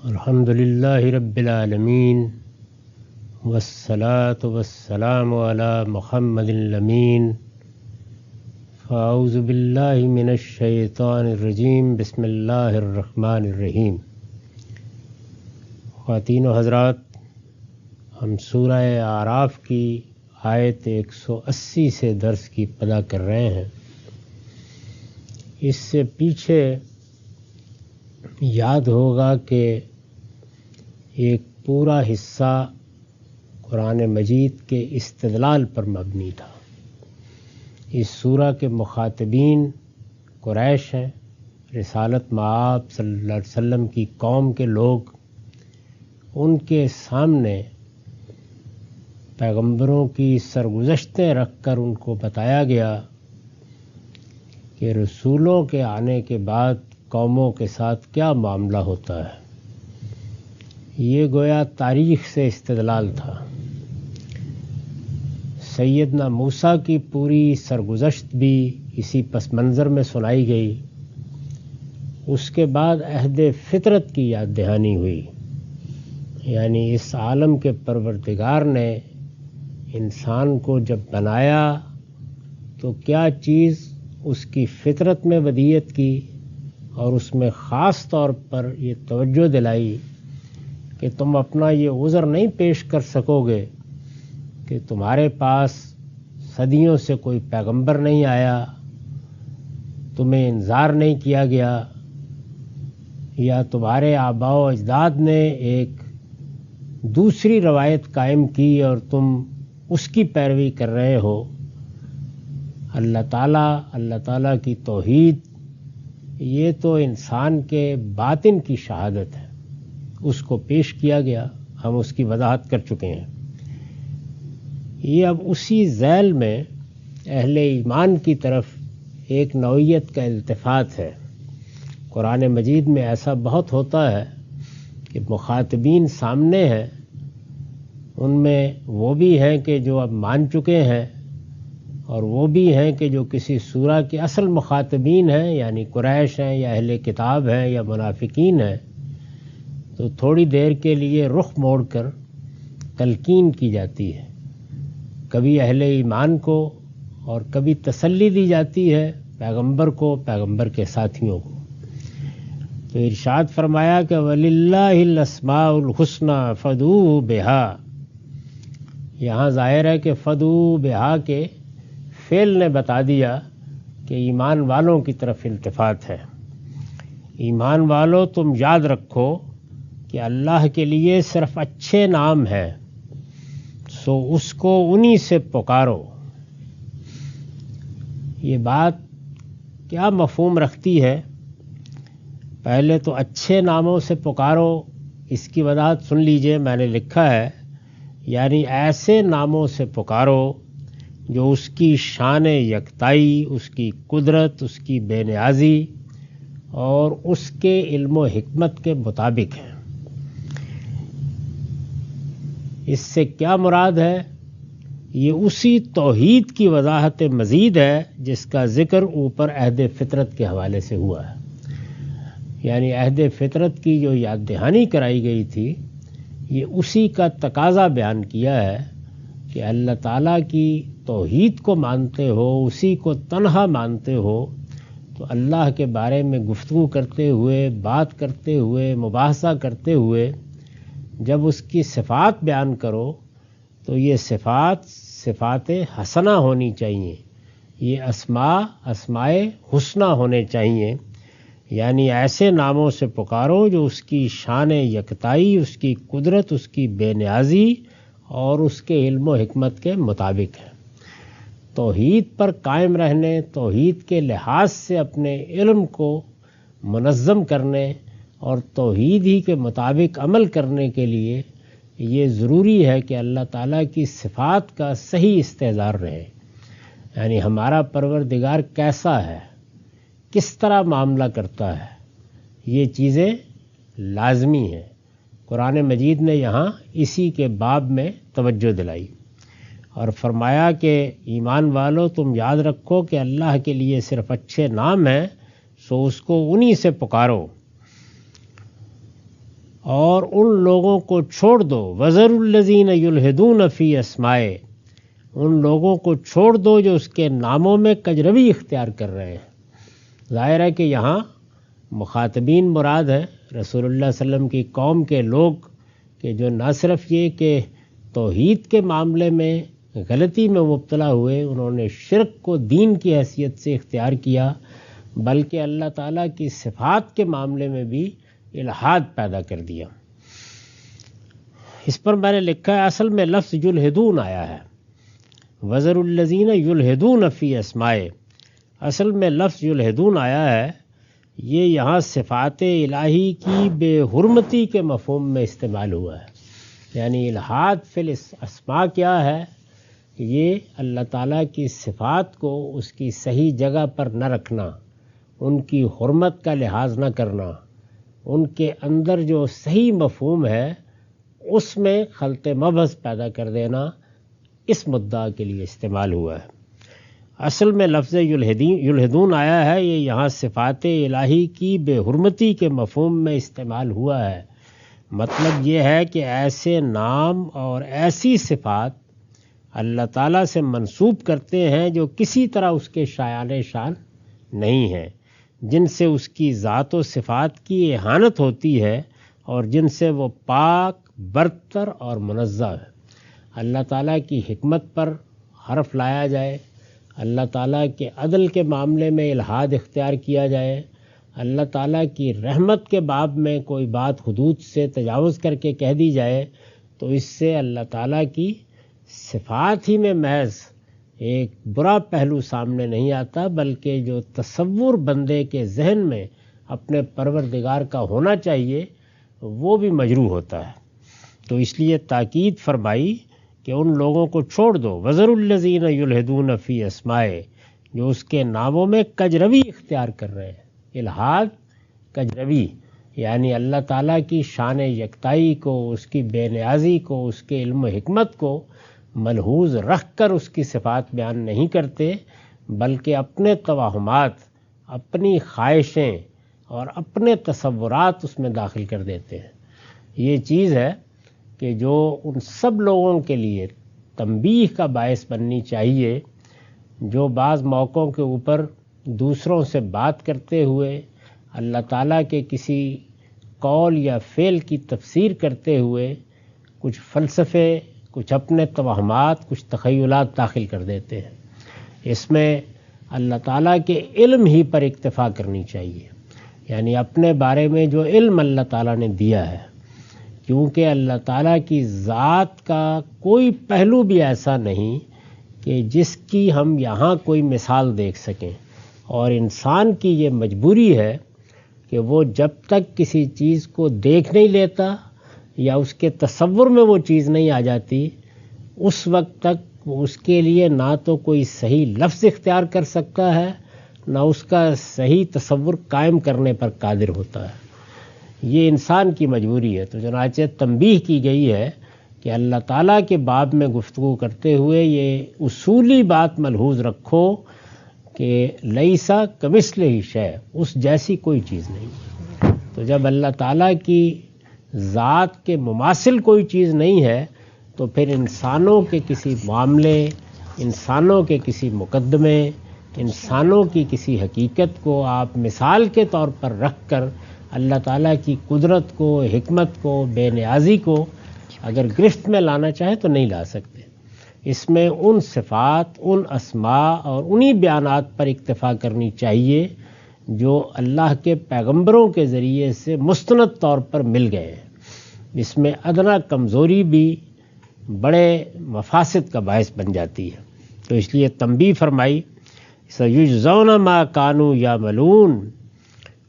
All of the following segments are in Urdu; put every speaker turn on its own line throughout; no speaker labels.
الحمدللہ رب العالمین والصلاة والسلام علی محمد الامین فاعوذ باللہ من الشیطان الرجیم بسم اللہ الرحمن الرحیم۔ خواتین و حضرات، ہم سورہ اعراف کی آیت 180 سے درس کی ابتدا کر رہے ہیں۔ اس سے پیچھے یاد ہوگا کہ ایک پورا حصہ قرآن مجید کے استدلال پر مبنی تھا۔ اس سورہ کے مخاطبین قریش ہیں، رسالت مآب صلی اللہ علیہ وسلم کی قوم کے لوگ۔ ان کے سامنے پیغمبروں کی سرگزشتیں رکھ کر ان کو بتایا گیا کہ رسولوں کے آنے کے بعد قوموں کے ساتھ کیا معاملہ ہوتا ہے۔ یہ گویا تاریخ سے استدلال تھا۔ سیدنا موسیٰ کی پوری سرگزشت بھی اسی پس منظر میں سنائی گئی۔ اس کے بعد عہد فطرت کی یاد دہانی ہوئی، یعنی اس عالم کے پروردگار نے انسان کو جب بنایا تو کیا چیز اس کی فطرت میں ودیت کی، اور اس میں خاص طور پر یہ توجہ دلائی کہ تم اپنا یہ عذر نہیں پیش کر سکو گے کہ تمہارے پاس صدیوں سے کوئی پیغمبر نہیں آیا، تمہیں انذار نہیں کیا گیا، یا تمہارے آباء و اجداد نے ایک دوسری روایت قائم کی اور تم اس کی پیروی کر رہے ہو۔ اللہ تعالیٰ کی توحید، یہ تو انسان کے باطن کی شہادت ہے، اس کو پیش کیا گیا، ہم اس کی وضاحت کر چکے ہیں۔ یہ اب اسی ذیل میں اہل ایمان کی طرف ایک نوعیت کا التفات ہے۔ قرآن مجید میں ایسا بہت ہوتا ہے کہ مخاطبین سامنے ہیں، ان میں وہ بھی ہیں کہ جو اب مان چکے ہیں، اور وہ بھی ہیں کہ جو کسی سورہ کے اصل مخاطبین ہیں، یعنی قریش ہیں یا اہل کتاب ہیں یا منافقین ہیں، تو تھوڑی دیر کے لیے رخ موڑ کر تلقین کی جاتی ہے، کبھی اہل ایمان کو اور کبھی تسلی دی جاتی ہے پیغمبر کو، پیغمبر کے ساتھیوں کو۔ تو ارشاد فرمایا کہ وَلِلَّهِ الْأَسْمَاءُ الْحُسْنَى فَادْعُوهُ بِهَا۔ یہاں ظاہر ہے کہ فَادْعُوهُ بِهَا کے فعل نے بتا دیا کہ ایمان والوں کی طرف التفات ہے۔ ایمان والو، تم یاد رکھو کہ اللہ کے لیے صرف اچھے نام ہیں، سو اس کو انہی سے پکارو۔ یہ بات کیا مفہوم رکھتی ہے؟ پہلے تو اچھے ناموں سے پکارو، اس کی وضاحت سن لیجئے، میں نے لکھا ہے یعنی ایسے ناموں سے پکارو جو اس کی شان یکتائی، اس کی قدرت، اس کی بے نیازی اور اس کے علم و حکمت کے مطابق ہیں۔ اس سے کیا مراد ہے؟ یہ اسی توحید کی وضاحت مزید ہے جس کا ذکر اوپر عہد فطرت کے حوالے سے ہوا ہے۔ یعنی عہد فطرت کی جو یاد دہانی کرائی گئی تھی، یہ اسی کا تقاضا بیان کیا ہے کہ اللہ تعالیٰ کی توحید کو مانتے ہو، اسی کو تنہا مانتے ہو، تو اللہ کے بارے میں گفتگو کرتے ہوئے، بات کرتے ہوئے، مباحثہ کرتے ہوئے جب اس کی صفات بیان کرو تو یہ صفات حسنہ ہونی چاہیے، یہ اسماء حسنہ ہونے چاہیے، یعنی ایسے ناموں سے پکارو جو اس کی شان یکتائی، اس کی قدرت، اس کی بے نیازی اور اس کے علم و حکمت کے مطابق ہے۔ توحید پر قائم رہنے، توحید کے لحاظ سے اپنے علم کو منظم کرنے اور توحید ہی کے مطابق عمل کرنے کے لیے یہ ضروری ہے کہ اللہ تعالیٰ کی صفات کا صحیح استحضار رہے، یعنی ہمارا پروردگار کیسا ہے، کس طرح معاملہ کرتا ہے، یہ چیزیں لازمی ہیں۔ قرآن مجید نے یہاں اسی کے باب میں توجہ دلائی اور فرمایا کہ ایمان والو، تم یاد رکھو کہ اللہ کے لیے صرف اچھے نام ہیں، سو اس کو انہی سے پکارو اور ان لوگوں کو چھوڑ دو، وذر الذین یلحدون فی اسمائے، ان لوگوں کو چھوڑ دو جو اس کے ناموں میں کجروی اختیار کر رہے ہیں۔ ظاہر ہے کہ یہاں مخاطبین مراد ہیں رسول اللہ صلی اللہ علیہ وسلم کی قوم کے لوگ، کہ جو نہ صرف یہ کہ توحید کے معاملے میں غلطی میں مبتلا ہوئے، انہوں نے شرک کو دین کی حیثیت سے اختیار کیا، بلکہ اللہ تعالیٰ کی صفات کے معاملے میں بھی الحاد پیدا کر دیا۔ اس پر میں نے لکھا ہے اصل میں لفظ یلحدون آیا ہے، وذر الذین یلحدون فی اسمائے، اصل میں لفظ یلحدون آیا ہے، یہ یہاں صفات الہی کی بے حرمتی کے مفہوم میں استعمال ہوا ہے۔ یعنی الحاد فی الاسماء کیا ہے؟ یہ اللہ تعالیٰ کی صفات کو اس کی صحیح جگہ پر نہ رکھنا، ان کی حرمت کا لحاظ نہ کرنا، ان کے اندر جو صحیح مفہوم ہے اس میں خلط مبحث پیدا کر دینا، اس مدعا کے لیے استعمال ہوا ہے۔ اصل میں لفظ یلحدون آیا ہے، یہ یہاں صفات الہی کی بے حرمتی کے مفہوم میں استعمال ہوا ہے۔ مطلب یہ ہے کہ ایسے نام اور ایسی صفات اللہ تعالیٰ سے منسوب کرتے ہیں جو کسی طرح اس کے شایان شان نہیں ہیں، جن سے اس کی ذات و صفات کی اہانت ہوتی ہے اور جن سے وہ پاک، برتر اور منزہ ہے۔ اللہ تعالیٰ کی حکمت پر حرف لایا جائے، اللہ تعالیٰ کے عدل کے معاملے میں الحاد اختیار کیا جائے، اللہ تعالیٰ کی رحمت کے باب میں کوئی بات حدود سے تجاوز کر کے کہہ دی جائے، تو اس سے اللہ تعالیٰ کی صفات ہی میں محض ایک برا پہلو سامنے نہیں آتا، بلکہ جو تصور بندے کے ذہن میں اپنے پروردگار کا ہونا چاہیے وہ بھی مجروح ہوتا ہے۔ تو اس لیے تاکید فرمائی کہ ان لوگوں کو چھوڑ دو، وذر الذین یلحدون فی اسمائے، جو اس کے ناموں میں کجروی اختیار کر رہے ہیں۔ الحاد، کجروی، یعنی اللہ تعالیٰ کی شان یکتائی کو، اس کی بے نیازی کو، اس کے علم و حکمت کو ملحوظ رکھ کر اس کی صفات بیان نہیں کرتے، بلکہ اپنے توہمات، اپنی خواہشیں اور اپنے تصورات اس میں داخل کر دیتے ہیں۔ یہ چیز ہے کہ جو ان سب لوگوں کے لیے تنبیہ کا باعث بننی چاہیے، جو بعض موقعوں کے اوپر دوسروں سے بات کرتے ہوئے اللہ تعالیٰ کے کسی قول یا فعل کی تفسیر کرتے ہوئے کچھ فلسفے، کچھ اپنے توہمات، کچھ تخیلات داخل کر دیتے ہیں۔ اس میں اللہ تعالیٰ کے علم ہی پر اکتفا کرنی چاہیے، یعنی اپنے بارے میں جو علم اللہ تعالیٰ نے دیا ہے، کیونکہ اللہ تعالیٰ کی ذات کا کوئی پہلو بھی ایسا نہیں کہ جس کی ہم یہاں کوئی مثال دیکھ سکیں، اور انسان کی یہ مجبوری ہے کہ وہ جب تک کسی چیز کو دیکھ نہیں لیتا یا اس کے تصور میں وہ چیز نہیں آ جاتی، اس وقت تک وہ اس کے لیے نہ تو کوئی صحیح لفظ اختیار کر سکتا ہے، نہ اس کا صحیح تصور قائم کرنے پر قادر ہوتا ہے۔ یہ انسان کی مجبوری ہے۔ تو چنانچہ تنبیہ کی گئی ہے کہ اللہ تعالیٰ کے باب میں گفتگو کرتے ہوئے یہ اصولی بات ملحوظ رکھو کہ لیسا کمثلہ شیء، اس جیسی کوئی چیز نہیں۔ تو جب اللہ تعالیٰ کی ذات کے مماثل کوئی چیز نہیں ہے، تو پھر انسانوں کے کسی معاملے، انسانوں کے کسی مقدمے، انسانوں کی کسی حقیقت کو آپ مثال کے طور پر رکھ کر اللہ تعالیٰ کی قدرت کو، حکمت کو، بے نیازی کو اگر گرفت میں لانا چاہیں تو نہیں لا سکتے۔ اس میں ان صفات، ان اسماء اور انہی بیانات پر اکتفا کرنی چاہیے جو اللہ کے پیغمبروں کے ذریعے سے مستند طور پر مل گئے ہیں۔ اس میں ادنا کمزوری بھی بڑے مفاسد کا باعث بن جاتی ہے۔ تو اس لیے تنبیہ فرمائی، سَيُجْزَوْنَ مَا كَانُوا يَعْمَلُونَ،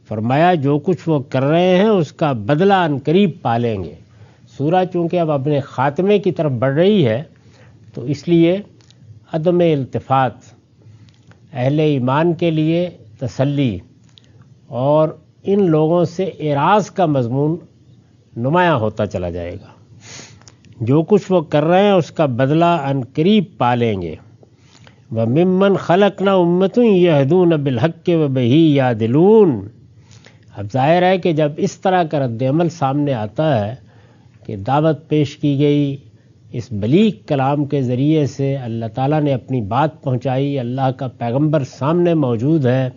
فرمایا جو کچھ وہ کر رہے ہیں اس کا بدلہ ان قریب پالیں گے۔ سورہ چونکہ اب اپنے خاتمے کی طرف بڑھ رہی ہے، تو اس لیے عدم التفات اہل ایمان کے لیے تسلی اور ان لوگوں سے اعراض کا مضمون نمایاں ہوتا چلا جائے گا۔ جو کچھ وہ کر رہے ہیں اس کا بدلہ ان قریب پالیں گے۔ وَمِمَّنْ خَلَقْنَا أُمَّةٌ يَهْدُونَ بِالْحَقِّ وَبِهِ يَعْدِلُونَ۔ اب ظاہر ہے کہ جب اس طرح کا رد عمل سامنے آتا ہے کہ دعوت پیش کی گئی، اس بلیغ کلام کے ذریعے سے اللہ تعالیٰ نے اپنی بات پہنچائی، اللہ کا پیغمبر سامنے موجود ہے،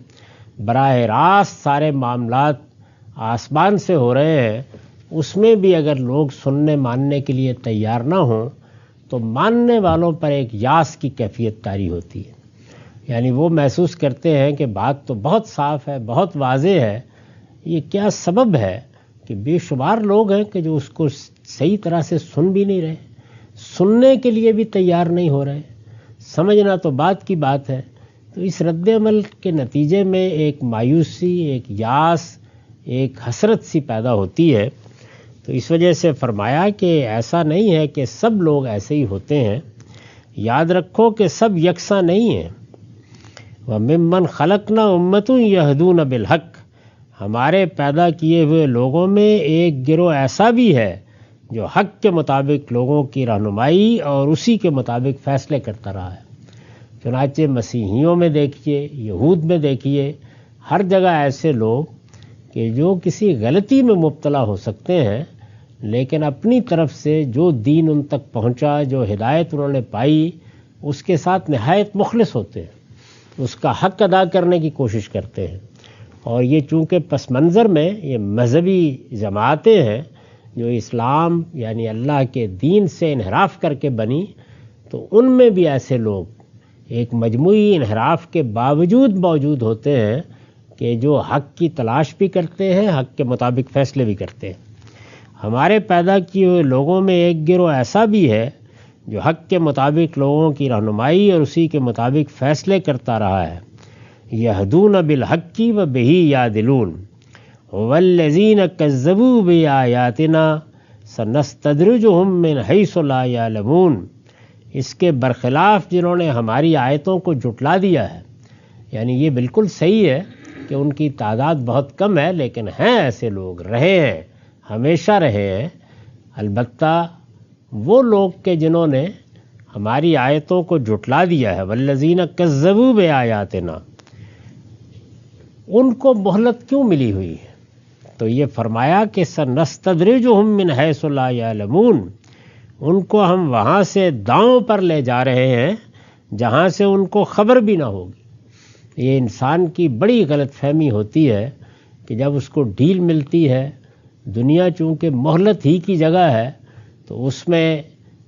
براہ راست سارے معاملات آسمان سے ہو رہے ہیں، اس میں بھی اگر لوگ سننے ماننے کے لیے تیار نہ ہوں تو ماننے والوں پر ایک یاس کی کیفیت طاری ہوتی ہے۔ یعنی وہ محسوس کرتے ہیں کہ بات تو بہت صاف ہے، بہت واضح ہے، یہ کیا سبب ہے کہ بے شمار لوگ ہیں کہ جو اس کو صحیح طرح سے سن بھی نہیں رہے، سننے کے لیے بھی تیار نہیں ہو رہے، سمجھنا تو بات کی بات ہے۔ تو اس رد عمل کے نتیجے میں ایک مایوسی، ایک یاس، ایک حسرت سی پیدا ہوتی ہے۔ تو اس وجہ سے فرمایا کہ ایسا نہیں ہے کہ سب لوگ ایسے ہی ہوتے ہیں، یاد رکھو کہ سب یکساں نہیں ہیں۔ وَمِمَّنْ خَلَقْنَا أُمَّةٌ يَهْدُونَ بِالْحَقِّ، ہمارے پیدا کیے ہوئے لوگوں میں ایک گروہ ایسا بھی ہے جو حق کے مطابق لوگوں کی رہنمائی اور اسی کے مطابق فیصلے کرتا رہا ہے۔ چنانچہ مسیحیوں میں دیکھیے، یہود میں دیکھیے، ہر جگہ ایسے لوگ کہ جو کسی غلطی میں مبتلا ہو سکتے ہیں، لیکن اپنی طرف سے جو دین ان تک پہنچا، جو ہدایت انہوں نے پائی، اس کے ساتھ نہایت مخلص ہوتے ہیں، اس کا حق ادا کرنے کی کوشش کرتے ہیں۔ اور یہ چونکہ پس منظر میں یہ مذہبی جماعتیں ہیں جو اسلام یعنی اللہ کے دین سے انحراف کر کے بنی، تو ان میں بھی ایسے لوگ ایک مجموعی انحراف کے باوجود موجود ہوتے ہیں کہ جو حق کی تلاش بھی کرتے ہیں، حق کے مطابق فیصلے بھی کرتے ہیں۔ ہمارے پیدا کیے ہوئے لوگوں میں ایک گروہ ایسا بھی ہے جو حق کے مطابق لوگوں کی رہنمائی اور اسی کے مطابق فیصلے کرتا رہا ہے۔ یہدون بالحق وبہ یعدلون والذین کذبوا بآیاتنا سنستدرجہم من حیث لا یعلمون۔ اس کے برخلاف جنہوں نے ہماری آیتوں کو جھٹلا دیا ہے، یعنی یہ بالکل صحیح ہے کہ ان کی تعداد بہت کم ہے، لیکن ہیں ایسے لوگ، رہے ہیں، ہمیشہ رہے ہیں۔ البتہ وہ لوگ کہ جنہوں نے ہماری آیتوں کو جھٹلا دیا ہے، والذین کذبوا بآیاتنا، ان کو مہلت کیوں ملی ہوئی ہے؟ تو یہ فرمایا کہ سنستدرجہم من حیث لا یعلمون، ان کو ہم وہاں سے داؤں پر لے جا رہے ہیں جہاں سے ان کو خبر بھی نہ ہوگی۔ یہ انسان کی بڑی غلط فہمی ہوتی ہے کہ جب اس کو ڈھیل ملتی ہے، دنیا چونکہ مہلت ہی کی جگہ ہے، تو اس میں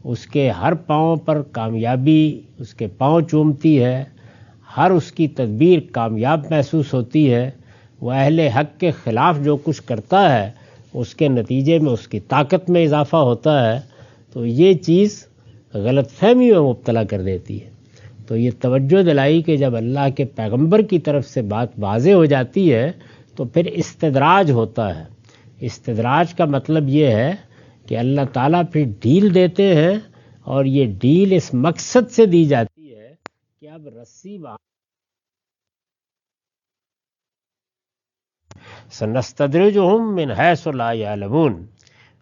اس کے ہر پاؤں پر کامیابی اس کے پاؤں چومتی ہے، ہر اس کی تدبیر کامیاب محسوس ہوتی ہے، وہ اہل حق کے خلاف جو کچھ کرتا ہے اس کے نتیجے میں اس کی طاقت میں اضافہ ہوتا ہے، تو یہ چیز غلط فہمی میں مبتلا کر دیتی ہے۔ تو یہ توجہ دلائی کہ جب اللہ کے پیغمبر کی طرف سے بات واضح ہو جاتی ہے تو پھر استدراج ہوتا ہے۔ استدراج کا مطلب یہ ہے کہ اللہ تعالیٰ پھر ڈھیل دیتے ہیں، اور یہ ڈھیل اس مقصد سے دی جاتی ہے کہ اب رسی سنستدرجہم من حیث لا یعلمون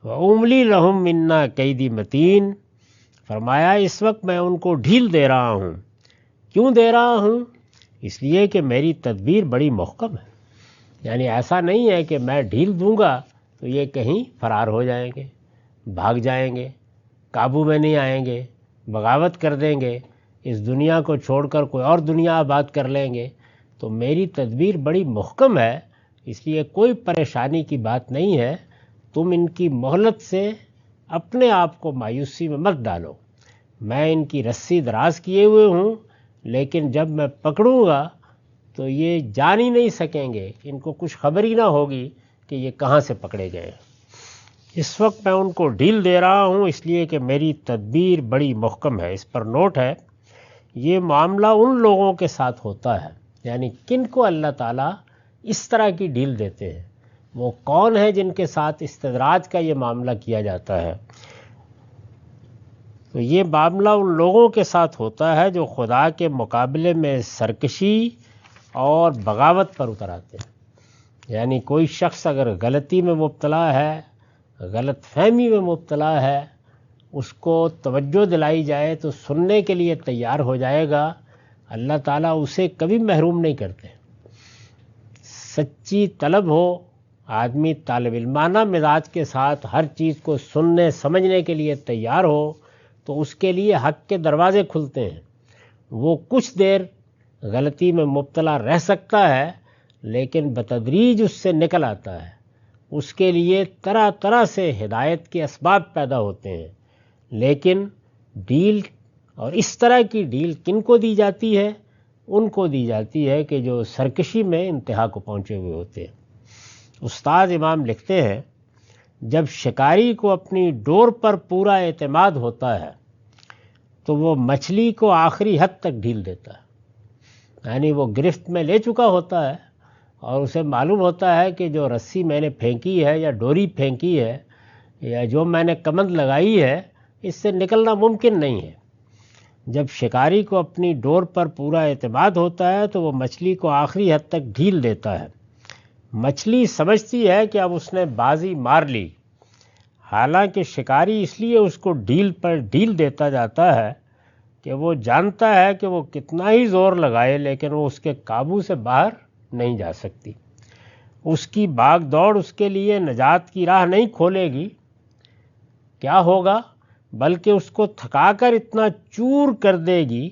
وَأُمْلِي لَهُمْ إِنَّ کَیدی متین۔ فرمایا اس وقت میں ان کو ڈھیل دے رہا ہوں۔ کیوں دے رہا ہوں؟ اس لیے کہ میری تدبیر بڑی محکم ہے۔ یعنی ایسا نہیں ہے کہ میں ڈھیل دوں گا تو یہ کہیں فرار ہو جائیں گے، بھاگ جائیں گے، قابو میں نہیں آئیں گے، بغاوت کر دیں گے، اس دنیا کو چھوڑ کر کوئی اور دنیا آباد کر لیں گے۔ تو میری تدبیر بڑی محکم ہے، اس لیے کوئی پریشانی کی بات نہیں ہے۔ تم ان کی مہلت سے اپنے آپ کو مایوسی میں مت ڈالو۔ میں ان کی رسی دراز کیے ہوئے ہوں، لیکن جب میں پکڑوں گا تو یہ جان ہی نہیں سکیں گے، ان کو کچھ خبر ہی نہ ہوگی کہ یہ کہاں سے پکڑے گئے۔ اس وقت میں ان کو ڈھیل دے رہا ہوں اس لیے کہ میری تدبیر بڑی محکم ہے۔ اس پر نوٹ ہے، یہ معاملہ ان لوگوں کے ساتھ ہوتا ہے، یعنی کن کو اللہ تعالیٰ اس طرح کی ڈھیل دیتے ہیں، وہ کون ہیں جن کے ساتھ استدراج کا یہ معاملہ کیا جاتا ہے؟ تو یہ معاملہ ان لوگوں کے ساتھ ہوتا ہے جو خدا کے مقابلے میں سرکشی اور بغاوت پر اتر آتے ہیں۔ یعنی کوئی شخص اگر غلطی میں مبتلا ہے، غلط فہمی میں مبتلا ہے، اس کو توجہ دلائی جائے تو سننے کے لیے تیار ہو جائے گا، اللہ تعالیٰ اسے کبھی محروم نہیں کرتے۔ سچی طلب ہو، آدمی طالب علمانہ مزاج کے ساتھ ہر چیز کو سننے سمجھنے کے لیے تیار ہو تو اس کے لیے حق کے دروازے کھلتے ہیں۔ وہ کچھ دیر غلطی میں مبتلا رہ سکتا ہے لیکن بتدریج اس سے نکل آتا ہے۔ اس کے لیے طرح طرح سے ہدایت کے اسباب پیدا ہوتے ہیں، لیکن ڈیل اور اس طرح کی ڈیل کن کو دی جاتی ہے؟ ان کو دی جاتی ہے کہ جو سرکشی میں انتہا کو پہنچے ہوئے ہوتے ہیں۔ استاد امام لکھتے ہیں، جب شکاری کو اپنی ڈور پر پورا اعتماد ہوتا ہے تو وہ مچھلی کو آخری حد تک ڈھیل دیتا ہے، یعنی وہ گرفت میں لے چکا ہوتا ہے اور اسے معلوم ہوتا ہے کہ جو رسی میں نے پھینکی ہے یا ڈوری پھینکی ہے یا جو میں نے کمند لگائی ہے اس سے نکلنا ممکن نہیں ہے۔ جب شکاری کو اپنی ڈور پر پورا اعتماد ہوتا ہے تو وہ مچھلی کو آخری حد تک ڈھیل دیتا ہے۔ مچھلی سمجھتی ہے کہ اب اس نے بازی مار لی، حالانکہ شکاری اس لیے اس کو ڈھیل پر ڈھیل دیتا جاتا ہے کہ وہ جانتا ہے کہ وہ کتنا ہی زور لگائے لیکن وہ اس کے قابو سے باہر نہیں جا سکتی۔ اس کی بھاگ دوڑ اس کے لیے نجات کی راہ نہیں کھولے گی۔ کیا ہوگا؟ بلکہ اس کو تھکا کر اتنا چور کر دے گی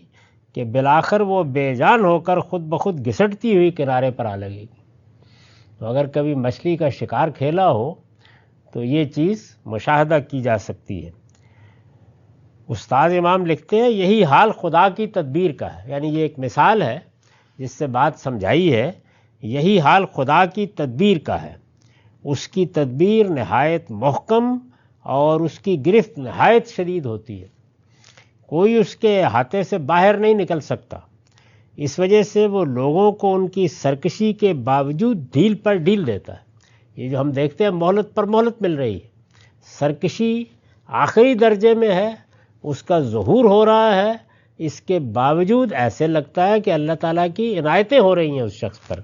کہ بالآخر وہ بے جان ہو کر خود بخود گھسٹتی ہوئی کنارے پر آ لگے گی۔ تو اگر کبھی مچھلی کا شکار کھیلا ہو تو یہ چیز مشاہدہ کی جا سکتی ہے۔ استاد امام لکھتے ہیں، یہی حال خدا کی تدبیر کا ہے، یعنی یہ ایک مثال ہے جس سے بات سمجھائی ہے۔ یہی حال خدا کی تدبیر کا ہے، اس کی تدبیر نہایت محکم اور اس کی گرفت نہایت شدید ہوتی ہے، کوئی اس کے احاطے سے باہر نہیں نکل سکتا۔ اس وجہ سے وہ لوگوں کو ان کی سرکشی کے باوجود ڈھیل پر ڈھیل دیتا ہے۔ یہ جو ہم دیکھتے ہیں مہلت پر مہلت مل رہی ہے، سرکشی آخری درجے میں ہے، اس کا ظہور ہو رہا ہے، اس کے باوجود ایسے لگتا ہے کہ اللہ تعالیٰ کی عنایتیں ہو رہی ہیں اس شخص پر۔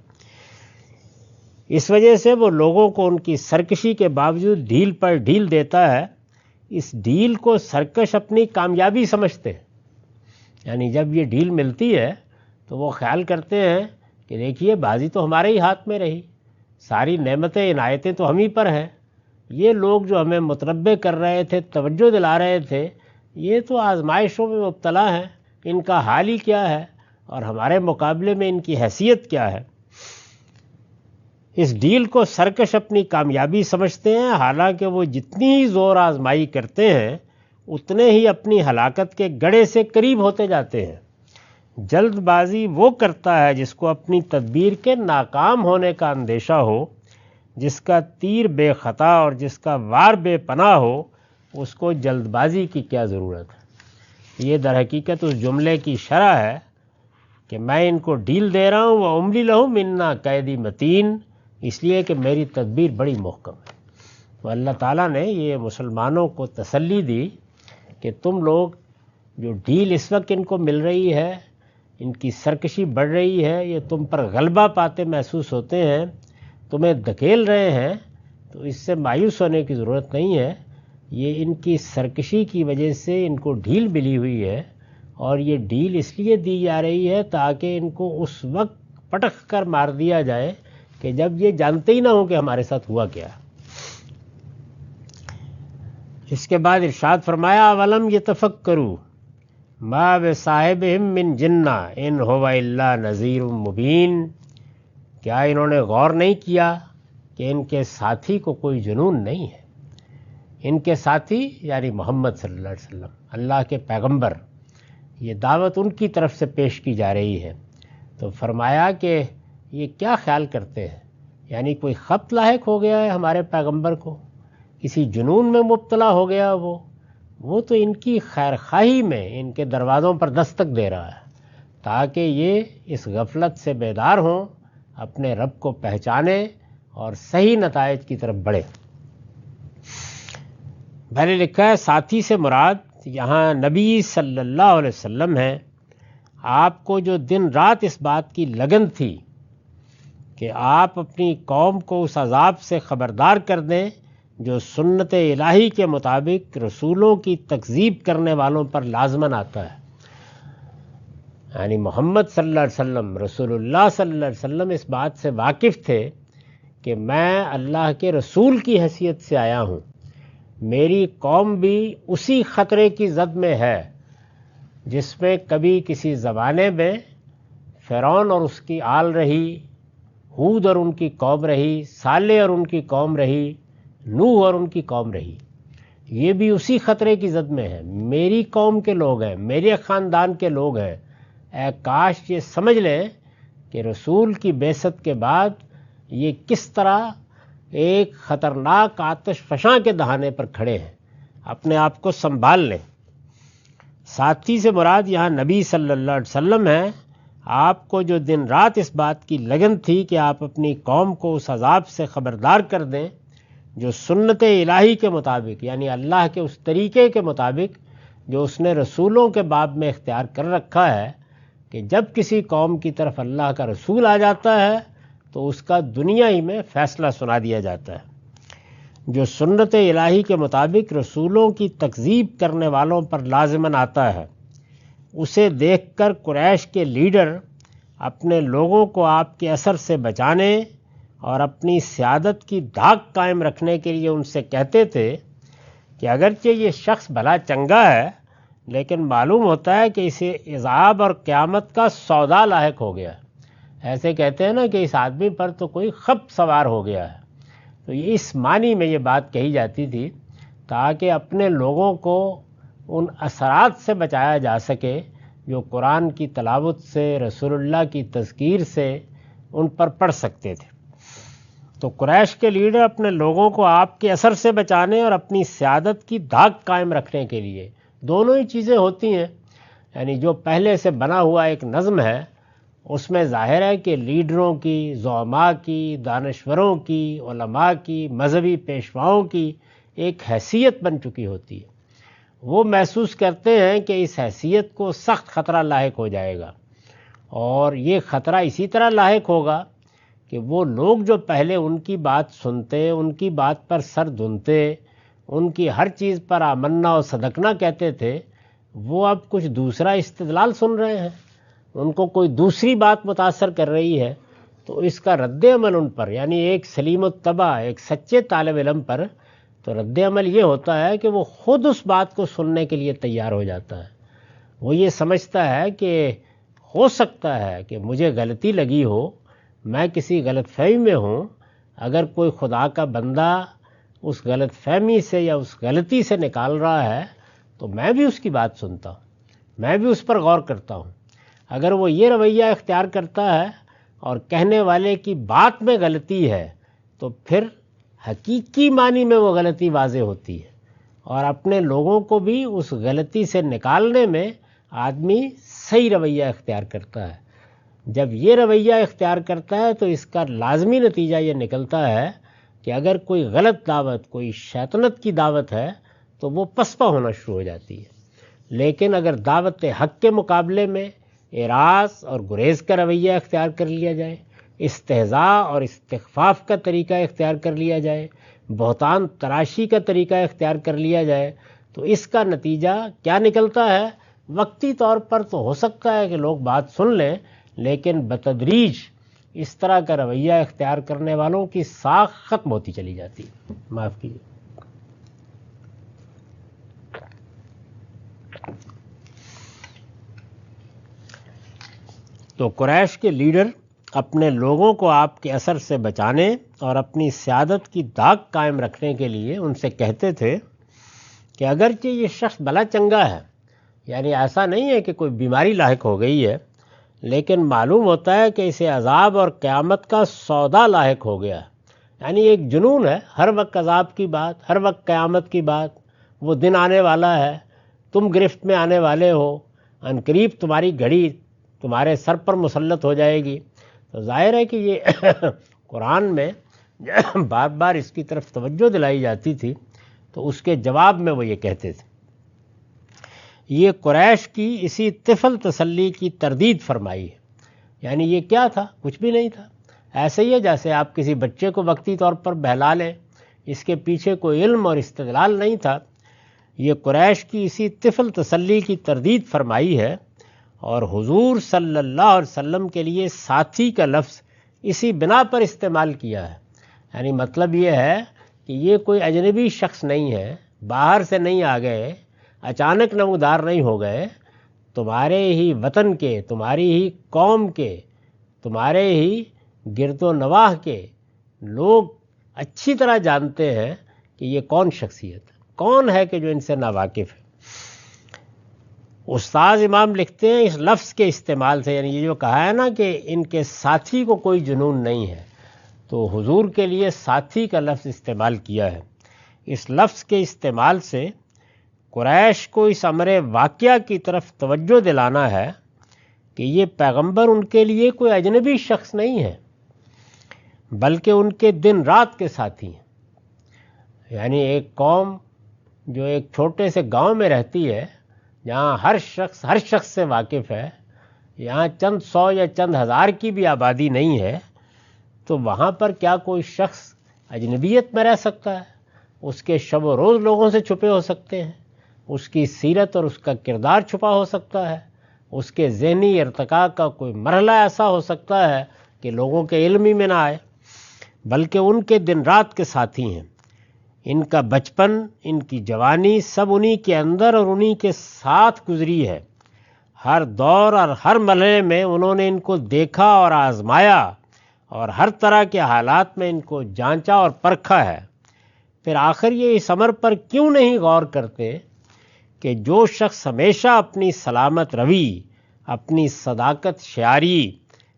اس وجہ سے وہ لوگوں کو ان کی سرکشی کے باوجود ڈھیل پر ڈھیل دیتا ہے۔ اس ڈھیل کو سرکش اپنی کامیابی سمجھتے ہیں، یعنی جب یہ ڈھیل ملتی ہے تو وہ خیال کرتے ہیں کہ دیکھیے بازی تو ہمارے ہی ہاتھ میں رہی، ساری نعمتیں عنایتیں تو ہم ہی پر ہیں، یہ لوگ جو ہمیں متنبع کر رہے تھے، توجہ دلا رہے تھے، یہ تو آزمائشوں میں مبتلا ہیں، ان کا حال ہی کیا ہے اور ہمارے مقابلے میں ان کی حیثیت کیا ہے۔ اس ڈیل کو سرکش اپنی کامیابی سمجھتے ہیں، حالانکہ وہ جتنی ہی زور آزمائی کرتے ہیں اتنے ہی اپنی ہلاکت کے گڑھے سے قریب ہوتے جاتے ہیں۔ جلد بازی وہ کرتا ہے جس کو اپنی تدبیر کے ناکام ہونے کا اندیشہ ہو، جس کا تیر بے خطا اور جس کا وار بے پناہ ہو، اس کو جلد بازی کی کیا ضرورت ہے۔ یہ در حقیقت اس جملے کی شرح ہے کہ میں ان کو ڈیل دے رہا ہوں، وَأُمْلِي لَهُمْ إِنَّ كَيْدِي مَتِينٌ، اس لیے کہ میری تدبیر بڑی محکم ہے۔ تو اللہ تعالیٰ نے یہ مسلمانوں کو تسلی دی کہ تم لوگ جو ڈیل اس وقت ان کو مل رہی ہے، ان کی سرکشی بڑھ رہی ہے، یہ تم پر غلبہ پاتے محسوس ہوتے ہیں، تمہیں دھکیل رہے ہیں، تو اس سے مایوس ہونے کی ضرورت نہیں ہے۔ یہ ان کی سرکشی کی وجہ سے ان کو ڈھیل ملی ہوئی ہے، اور یہ ڈھیل اس لیے دی جا رہی ہے تاکہ ان کو اس وقت پٹک کر مار دیا جائے کہ جب یہ جانتے ہی نہ ہوں کہ ہمارے ساتھ ہوا کیا۔ اس کے بعد ارشاد فرمایا، اولم یتفکروا ما بصاحبہم من جنہ ان ہوا الا نذیر مبین، کیا انہوں نے غور نہیں کیا کہ ان کے ساتھی کو کوئی جنون نہیں ہے؟ ان کے ساتھی یعنی محمد صلی اللہ علیہ وسلم، اللہ کے پیغمبر، یہ دعوت ان کی طرف سے پیش کی جا رہی ہے۔ تو فرمایا کہ یہ کیا خیال کرتے ہیں، یعنی کوئی خط لاحق ہو گیا ہے ہمارے پیغمبر کو، کسی جنون میں مبتلا ہو گیا وہ تو ان کی خیر خواہی میں ان کے دروازوں پر دستک دے رہا ہے تاکہ یہ اس غفلت سے بیدار ہوں، اپنے رب کو پہچانیں اور صحیح نتائج کی طرف بڑھیں۔ میں نے لکھا ہے ساتھی سے مراد یہاں نبی صلی اللہ علیہ وسلم ہے۔ آپ کو جو دن رات اس بات کی لگن تھی کہ آپ اپنی قوم کو اس عذاب سے خبردار کر دیں جو سنت الہی کے مطابق رسولوں کی تکذیب کرنے والوں پر لازماً آتا ہے، یعنی محمد صلی اللہ علیہ وسلم، رسول اللہ صلی اللہ علیہ وسلم اس بات سے واقف تھے کہ میں اللہ کے رسول کی حیثیت سے آیا ہوں، میری قوم بھی اسی خطرے کی زد میں ہے جس میں کبھی کسی زمانے میں فرعون اور اس کی آل رہی، ہود اور ان کی قوم رہی، صالح اور ان کی قوم رہی، نوح اور ان کی قوم رہی۔ یہ بھی اسی خطرے کی زد میں ہے، میری قوم کے لوگ ہیں، میرے خاندان کے لوگ ہیں۔ اے کاش یہ سمجھ لیں کہ رسول کی بعثت کے بعد یہ کس طرح ایک خطرناک آتش فشاں کے دہانے پر کھڑے ہیں، اپنے آپ کو سنبھال لیں۔ ساتھی سے مراد یہاں نبی صلی اللہ علیہ وسلم ہیں۔ آپ کو جو دن رات اس بات کی لگن تھی کہ آپ اپنی قوم کو اس عذاب سے خبردار کر دیں جو سنت الہی کے مطابق، یعنی اللہ کے اس طریقے کے مطابق جو اس نے رسولوں کے باب میں اختیار کر رکھا ہے، کہ جب کسی قوم کی طرف اللہ کا رسول آ جاتا ہے تو اس کا دنیا ہی میں فیصلہ سنا دیا جاتا ہے۔ جو سنت الہی کے مطابق رسولوں کی تکذیب کرنے والوں پر لازماً آتا ہے، اسے دیکھ کر قریش کے لیڈر اپنے لوگوں کو آپ کے اثر سے بچانے اور اپنی سیادت کی دھاک قائم رکھنے کے لیے ان سے کہتے تھے کہ اگرچہ یہ شخص بھلا چنگا ہے لیکن معلوم ہوتا ہے کہ اسے عذاب اور قیامت کا سودا لاحق ہو گیا ہے۔ ایسے کہتے ہیں نا کہ اس آدمی پر تو کوئی خب سوار ہو گیا ہے۔ تو اس معنی میں یہ بات کہی جاتی تھی تاکہ اپنے لوگوں کو ان اثرات سے بچایا جا سکے جو قرآن کی تلاوت سے، رسول اللہ کی تذکیر سے ان پر پڑ سکتے تھے۔ تو قریش کے لیڈر اپنے لوگوں کو آپ کے اثر سے بچانے اور اپنی سیادت کی دھاک قائم رکھنے کے لیے، دونوں ہی چیزیں ہوتی ہیں، یعنی جو پہلے سے بنا ہوا ایک نظم ہے اس میں ظاہر ہے کہ لیڈروں کی، زعماء کی، دانشوروں کی، علماء کی، مذہبی پیشواؤں کی ایک حیثیت بن چکی ہوتی ہے۔ وہ محسوس کرتے ہیں کہ اس حیثیت کو سخت خطرہ لاحق ہو جائے گا، اور یہ خطرہ اسی طرح لاحق ہوگا کہ وہ لوگ جو پہلے ان کی بات سنتے، ان کی بات پر سر دھنتے، ان کی ہر چیز پر آمنا و صدقنا کہتے تھے، وہ اب کچھ دوسرا استدلال سن رہے ہیں، ان کو کوئی دوسری بات متاثر کر رہی ہے، تو اس کا رد عمل ان پر، یعنی ایک سلیم الطبع، ایک سچے طالب علم پر تو رد عمل یہ ہوتا ہے کہ وہ خود اس بات کو سننے کے لیے تیار ہو جاتا ہے۔ وہ یہ سمجھتا ہے کہ ہو سکتا ہے کہ مجھے غلطی لگی ہو، میں کسی غلط فہمی میں ہوں، اگر کوئی خدا کا بندہ اس غلط فہمی سے یا اس غلطی سے نکال رہا ہے تو میں بھی اس کی بات سنتا ہوں، میں بھی اس پر غور کرتا ہوں۔ اگر وہ یہ رویہ اختیار کرتا ہے اور کہنے والے کی بات میں غلطی ہے تو پھر حقیقی معنی میں وہ غلطی واضح ہوتی ہے، اور اپنے لوگوں کو بھی اس غلطی سے نکالنے میں آدمی صحیح رویہ اختیار کرتا ہے۔ جب یہ رویہ اختیار کرتا ہے تو اس کا لازمی نتیجہ یہ نکلتا ہے کہ اگر کوئی غلط دعوت، کوئی شیطنت کی دعوت ہے تو وہ پسپا ہونا شروع ہو جاتی ہے، لیکن اگر دعوت حق کے مقابلے میں اعراض اور گریز کا رویہ اختیار کر لیا جائے، استہزاء اور استخفاف کا طریقہ اختیار کر لیا جائے، بہتان تراشی کا طریقہ اختیار کر لیا جائے، تو اس کا نتیجہ کیا نکلتا ہے؟ وقتی طور پر تو ہو سکتا ہے کہ لوگ بات سن لیں، لیکن بتدریج اس طرح کا رویہ اختیار کرنے والوں کی ساکھ ختم ہوتی چلی جاتی ہے۔ معاف کیجیے۔ تو قریش کے لیڈر اپنے لوگوں کو آپ کے اثر سے بچانے اور اپنی سیادت کی دھاک قائم رکھنے کے لیے ان سے کہتے تھے کہ اگرچہ یہ شخص بھلا چنگا ہے، یعنی ایسا نہیں ہے کہ کوئی بیماری لاحق ہو گئی ہے، لیکن معلوم ہوتا ہے کہ اسے عذاب اور قیامت کا سودا لاحق ہو گیا ہے، یعنی ایک جنون ہے، ہر وقت عذاب کی بات، ہر وقت قیامت کی بات، وہ دن آنے والا ہے، تم گرفت میں آنے والے ہو، عنقریب تمہاری گھڑی تمہارے سر پر مسلط ہو جائے گی۔ تو ظاہر ہے کہ یہ قرآن میں بار بار اس کی طرف توجہ دلائی جاتی تھی، تو اس کے جواب میں وہ یہ کہتے تھے۔ یہ قریش کی اسی طفل تسلی کی تردید فرمائی ہے، یعنی یہ کیا تھا؟ کچھ بھی نہیں تھا، ایسے ہی ہے جیسے آپ کسی بچے کو وقتی طور پر بہلا لیں، اس کے پیچھے کوئی علم اور استدلال نہیں تھا۔ یہ قریش کی اسی طفل تسلی کی تردید فرمائی ہے، اور حضور صلی اللہ علیہ وسلم کے لیے ساتھی کا لفظ اسی بنا پر استعمال کیا ہے. یعنی مطلب یہ ہے کہ یہ کوئی اجنبی شخص نہیں ہے، باہر سے نہیں آ گئے، اچانک نمودار نہیں ہو گئے، تمہارے ہی وطن کے، تمہاری ہی قوم کے، تمہارے ہی گرد و نواح کے لوگ اچھی طرح جانتے ہیں کہ یہ کون شخصیت ہے، کون ہے کہ جو ان سے ناواقف ہے. استاذ امام لکھتے ہیں اس لفظ کے استعمال سے، یعنی یہ جو کہا ہے نا کہ ان کے ساتھی کو کوئی جنون نہیں ہے، تو حضور کے لیے ساتھی کا لفظ استعمال کیا ہے. اس لفظ کے استعمال سے قریش کو اس امر واقعہ کی طرف توجہ دلانا ہے کہ یہ پیغمبر ان کے لیے کوئی اجنبی شخص نہیں ہے، بلکہ ان کے دن رات کے ساتھی ہیں. یعنی ایک قوم جو ایک چھوٹے سے گاؤں میں رہتی ہے، جہاں ہر شخص سے واقف ہے، یہاں چند سو یا چند ہزار کی بھی آبادی نہیں ہے، تو وہاں پر کیا کوئی شخص اجنبیت میں رہ سکتا ہے؟ اس کے شب و روز لوگوں سے چھپے ہو سکتے ہیں، اس کی سیرت اور اس کا کردار چھپا ہو سکتا ہے، اس کے ذہنی ارتقاء کا کوئی مرحلہ ایسا ہو سکتا ہے کہ لوگوں کے علم ہی میں نہ آئے، بلکہ ان کے دن رات کے ساتھی ہیں. ان کا بچپن، ان کی جوانی سب انہی کے اندر اور انہی کے ساتھ گزری ہے. ہر دور اور ہر مرحلے میں انہوں نے ان کو دیکھا اور آزمایا، اور ہر طرح کے حالات میں ان کو جانچا اور پرکھا ہے. پھر آخر یہ اس امر پر کیوں نہیں غور کرتے کہ جو شخص ہمیشہ اپنی سلامت روی، اپنی صداقت شعاری،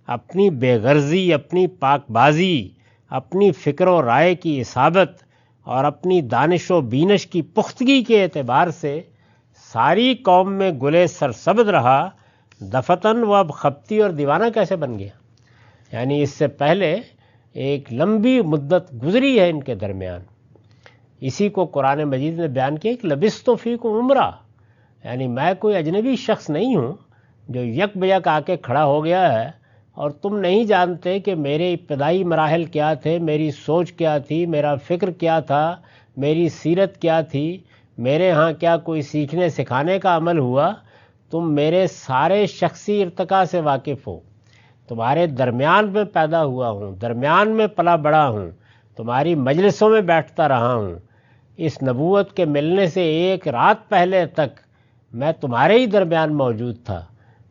اپنی بے غرضی، اپنی پاک بازی، اپنی فکر و رائے کی اصابت اور اپنی دانش و بینش کی پختگی کے اعتبار سے ساری قوم میں گلے سرسبز رہا، دفتن وہ اب خپتی اور دیوانہ کیسے بن گیا؟ یعنی اس سے پہلے ایک لمبی مدت گزری ہے ان کے درمیان. اسی کو قرآن مجید نے بیان کیا کہ لبثت فیکم عمرا، یعنی میں کوئی اجنبی شخص نہیں ہوں جو یک بیک آ کے کھڑا ہو گیا ہے اور تم نہیں جانتے کہ میرے ابتدائی مراحل کیا تھے، میری سوچ کیا تھی، میرا فکر کیا تھا، میری سیرت کیا تھی، میرے ہاں کیا کوئی سیکھنے سکھانے کا عمل ہوا. تم میرے سارے شخصی ارتقاء سے واقف ہو، تمہارے درمیان میں پیدا ہوا ہوں، درمیان میں پلا بڑا ہوں، تمہاری مجلسوں میں بیٹھتا رہا ہوں. اس نبوت کے ملنے سے ایک رات پہلے تک میں تمہارے ہی درمیان موجود تھا.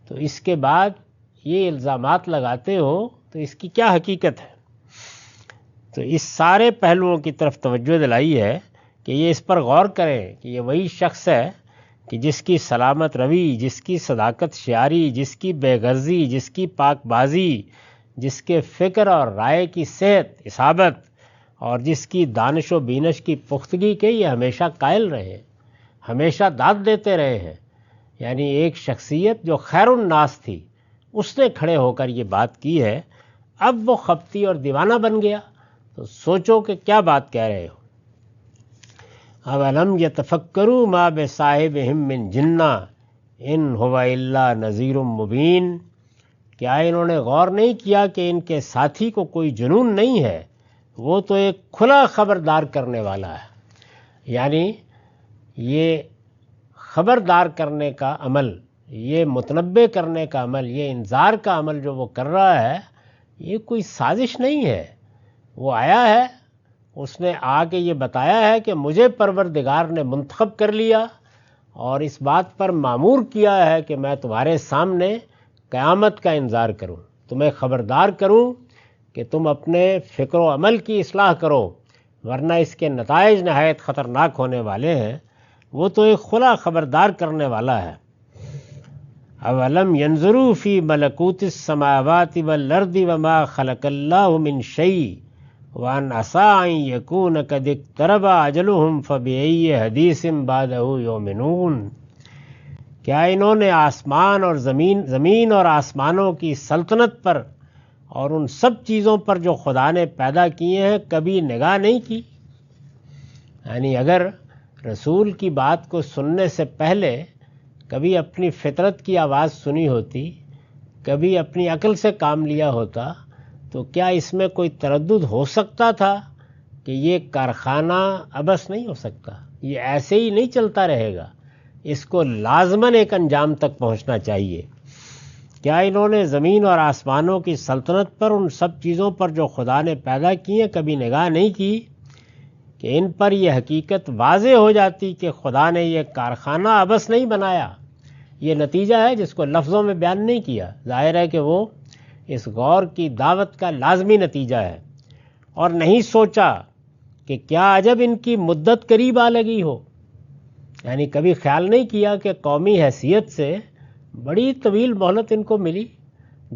تو اس کے بعد یہ الزامات لگاتے ہو تو اس کی کیا حقیقت ہے؟ تو اس سارے پہلوؤں کی طرف توجہ دلائی ہے کہ یہ اس پر غور کریں کہ یہ وہی شخص ہے کہ جس کی سلامت روی، جس کی صداقت شعاری، جس کی بے غرضی، جس کی پاک بازی، جس کے فکر اور رائے کی صحت، اصابت اور جس کی دانش و بینش کی پختگی کے یہ ہمیشہ قائل رہے، ہمیشہ داد دیتے رہے ہیں. یعنی ایک شخصیت جو خیر الناس تھی، اس نے کھڑے ہو کر یہ بات کی ہے، اب وہ خپتی اور دیوانہ بن گیا. تو سوچو کہ کیا بات کہہ رہے ہو. اولم یتفکروا ما بصاحبہم من جنہ ان ہوا الا نذیر مبین، کیا انہوں نے غور نہیں کیا کہ ان کے ساتھی کو کوئی جنون نہیں ہے، وہ تو ایک کھلا خبردار کرنے والا ہے. یعنی یہ خبردار کرنے کا عمل، یہ متنبع کرنے کا عمل، یہ انذار کا عمل جو وہ کر رہا ہے، یہ کوئی سازش نہیں ہے. وہ آیا ہے، اس نے آ کے یہ بتایا ہے کہ مجھے پروردگار نے منتخب کر لیا اور اس بات پر مامور کیا ہے کہ میں تمہارے سامنے قیامت کا انذار کروں، تمہیں خبردار کروں کہ تم اپنے فکر و عمل کی اصلاح کرو، ورنہ اس کے نتائج نہایت خطرناک ہونے والے ہیں. وہ تو ایک کھلا خبردار کرنے والا ہے. اولم ينظروا فی ملکوت السماوات والارض وما خلق اللہ من شیء وان عسى ان یکون قد اقترب اجلهم فبأي حدیث بعدہ یؤمنون. کیا انہوں نے آسمان اور زمین اور آسمانوں کی سلطنت پر اور ان سب چیزوں پر جو خدا نے پیدا کیے ہیں کبھی نگاہ نہیں کی؟ یعنی اگر رسول کی بات کو سننے سے پہلے کبھی اپنی فطرت کی آواز سنی ہوتی، کبھی اپنی عقل سے کام لیا ہوتا، تو کیا اس میں کوئی تردد ہو سکتا تھا کہ یہ کارخانہ ابس نہیں ہو سکتا، یہ ایسے ہی نہیں چلتا رہے گا، اس کو لازماً ایک انجام تک پہنچنا چاہیے. کیا انہوں نے زمین اور آسمانوں کی سلطنت پر ان سب چیزوں پر جو خدا نے پیدا کی ہیں کبھی نگاہ نہیں کی کہ ان پر یہ حقیقت واضح ہو جاتی کہ خدا نے یہ کارخانہ ابس نہیں بنایا؟ یہ نتیجہ ہے جس کو لفظوں میں بیان نہیں کیا، ظاہر ہے کہ وہ اس غور کی دعوت کا لازمی نتیجہ ہے۔ اور نہیں سوچا کہ کیا عجب ان کی مدت قریب آ لگی ہو، یعنی کبھی خیال نہیں کیا کہ قومی حیثیت سے بڑی طویل مہلت ان کو ملی،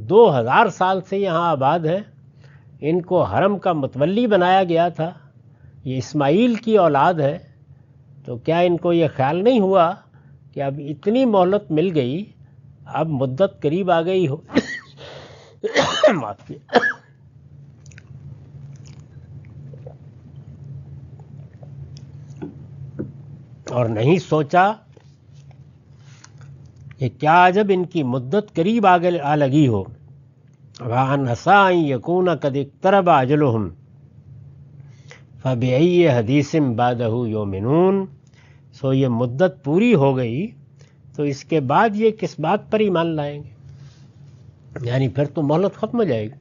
2000 سال سے یہاں آباد ہے، ان کو حرم کا متولی بنایا گیا تھا، یہ اسماعیل کی اولاد ہے، تو کیا ان کو یہ خیال نہیں ہوا کہ اب اتنی مہلت مل گئی، اب مدت قریب آ گئی ہو؟ معاف کیجیے۔ اور نہیں سوچا کہ کیا عجب ان کی مدت قریب آ لگی ہو۔ وَأَنْ عَسَىٰ أَن يَكُونَ قَدِ اقْتَرَبَ أَجَلُهُمْ فَبِأَيِّ حَدِيثٍ بَعْدَهُ يُؤْمِنُونَ۔ سو یہ مدت پوری ہو گئی تو اس کے بعد یہ کس بات پر ایمان لائیں گے؟ یعنی پھر تو مہلت ختم ہو جائے گی،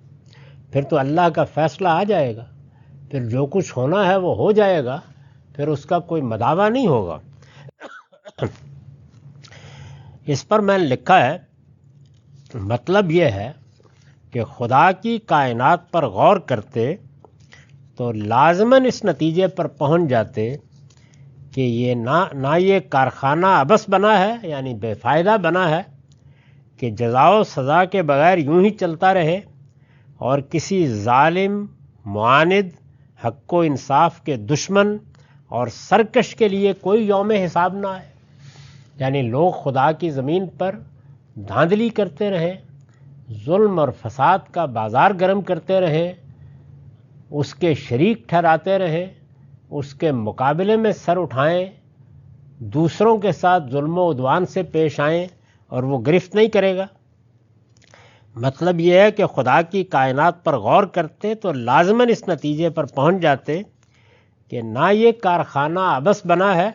پھر تو اللہ کا فیصلہ آ جائے گا، پھر جو کچھ ہونا ہے وہ ہو جائے گا، پھر اس کا کوئی مداوع نہیں ہوگا۔ اس پر میں نے لکھا ہے مطلب یہ ہے کہ خدا کی کائنات پر غور کرتے تو لازماً اس نتیجے پر پہنچ جاتے کہ یہ نہ یہ کارخانہ ابس بنا ہے، یعنی بے فائدہ بنا ہے کہ جزا و سزا کے بغیر یوں ہی چلتا رہے اور کسی ظالم، معاند، حق و انصاف کے دشمن اور سرکش کے لیے کوئی یوم حساب نہ آئے، یعنی لوگ خدا کی زمین پر دھاندلی کرتے رہیں، ظلم اور فساد کا بازار گرم کرتے رہیں، اس کے شریک ٹھہراتے رہیں، اس کے مقابلے میں سر اٹھائیں، دوسروں کے ساتھ ظلم و عدوان سے پیش آئیں اور وہ گرفت نہیں کرے گا۔ مطلب یہ ہے کہ خدا کی کائنات پر غور کرتے تو لازماً اس نتیجے پر پہنچ جاتے کہ نہ یہ کارخانہ ابس بنا ہے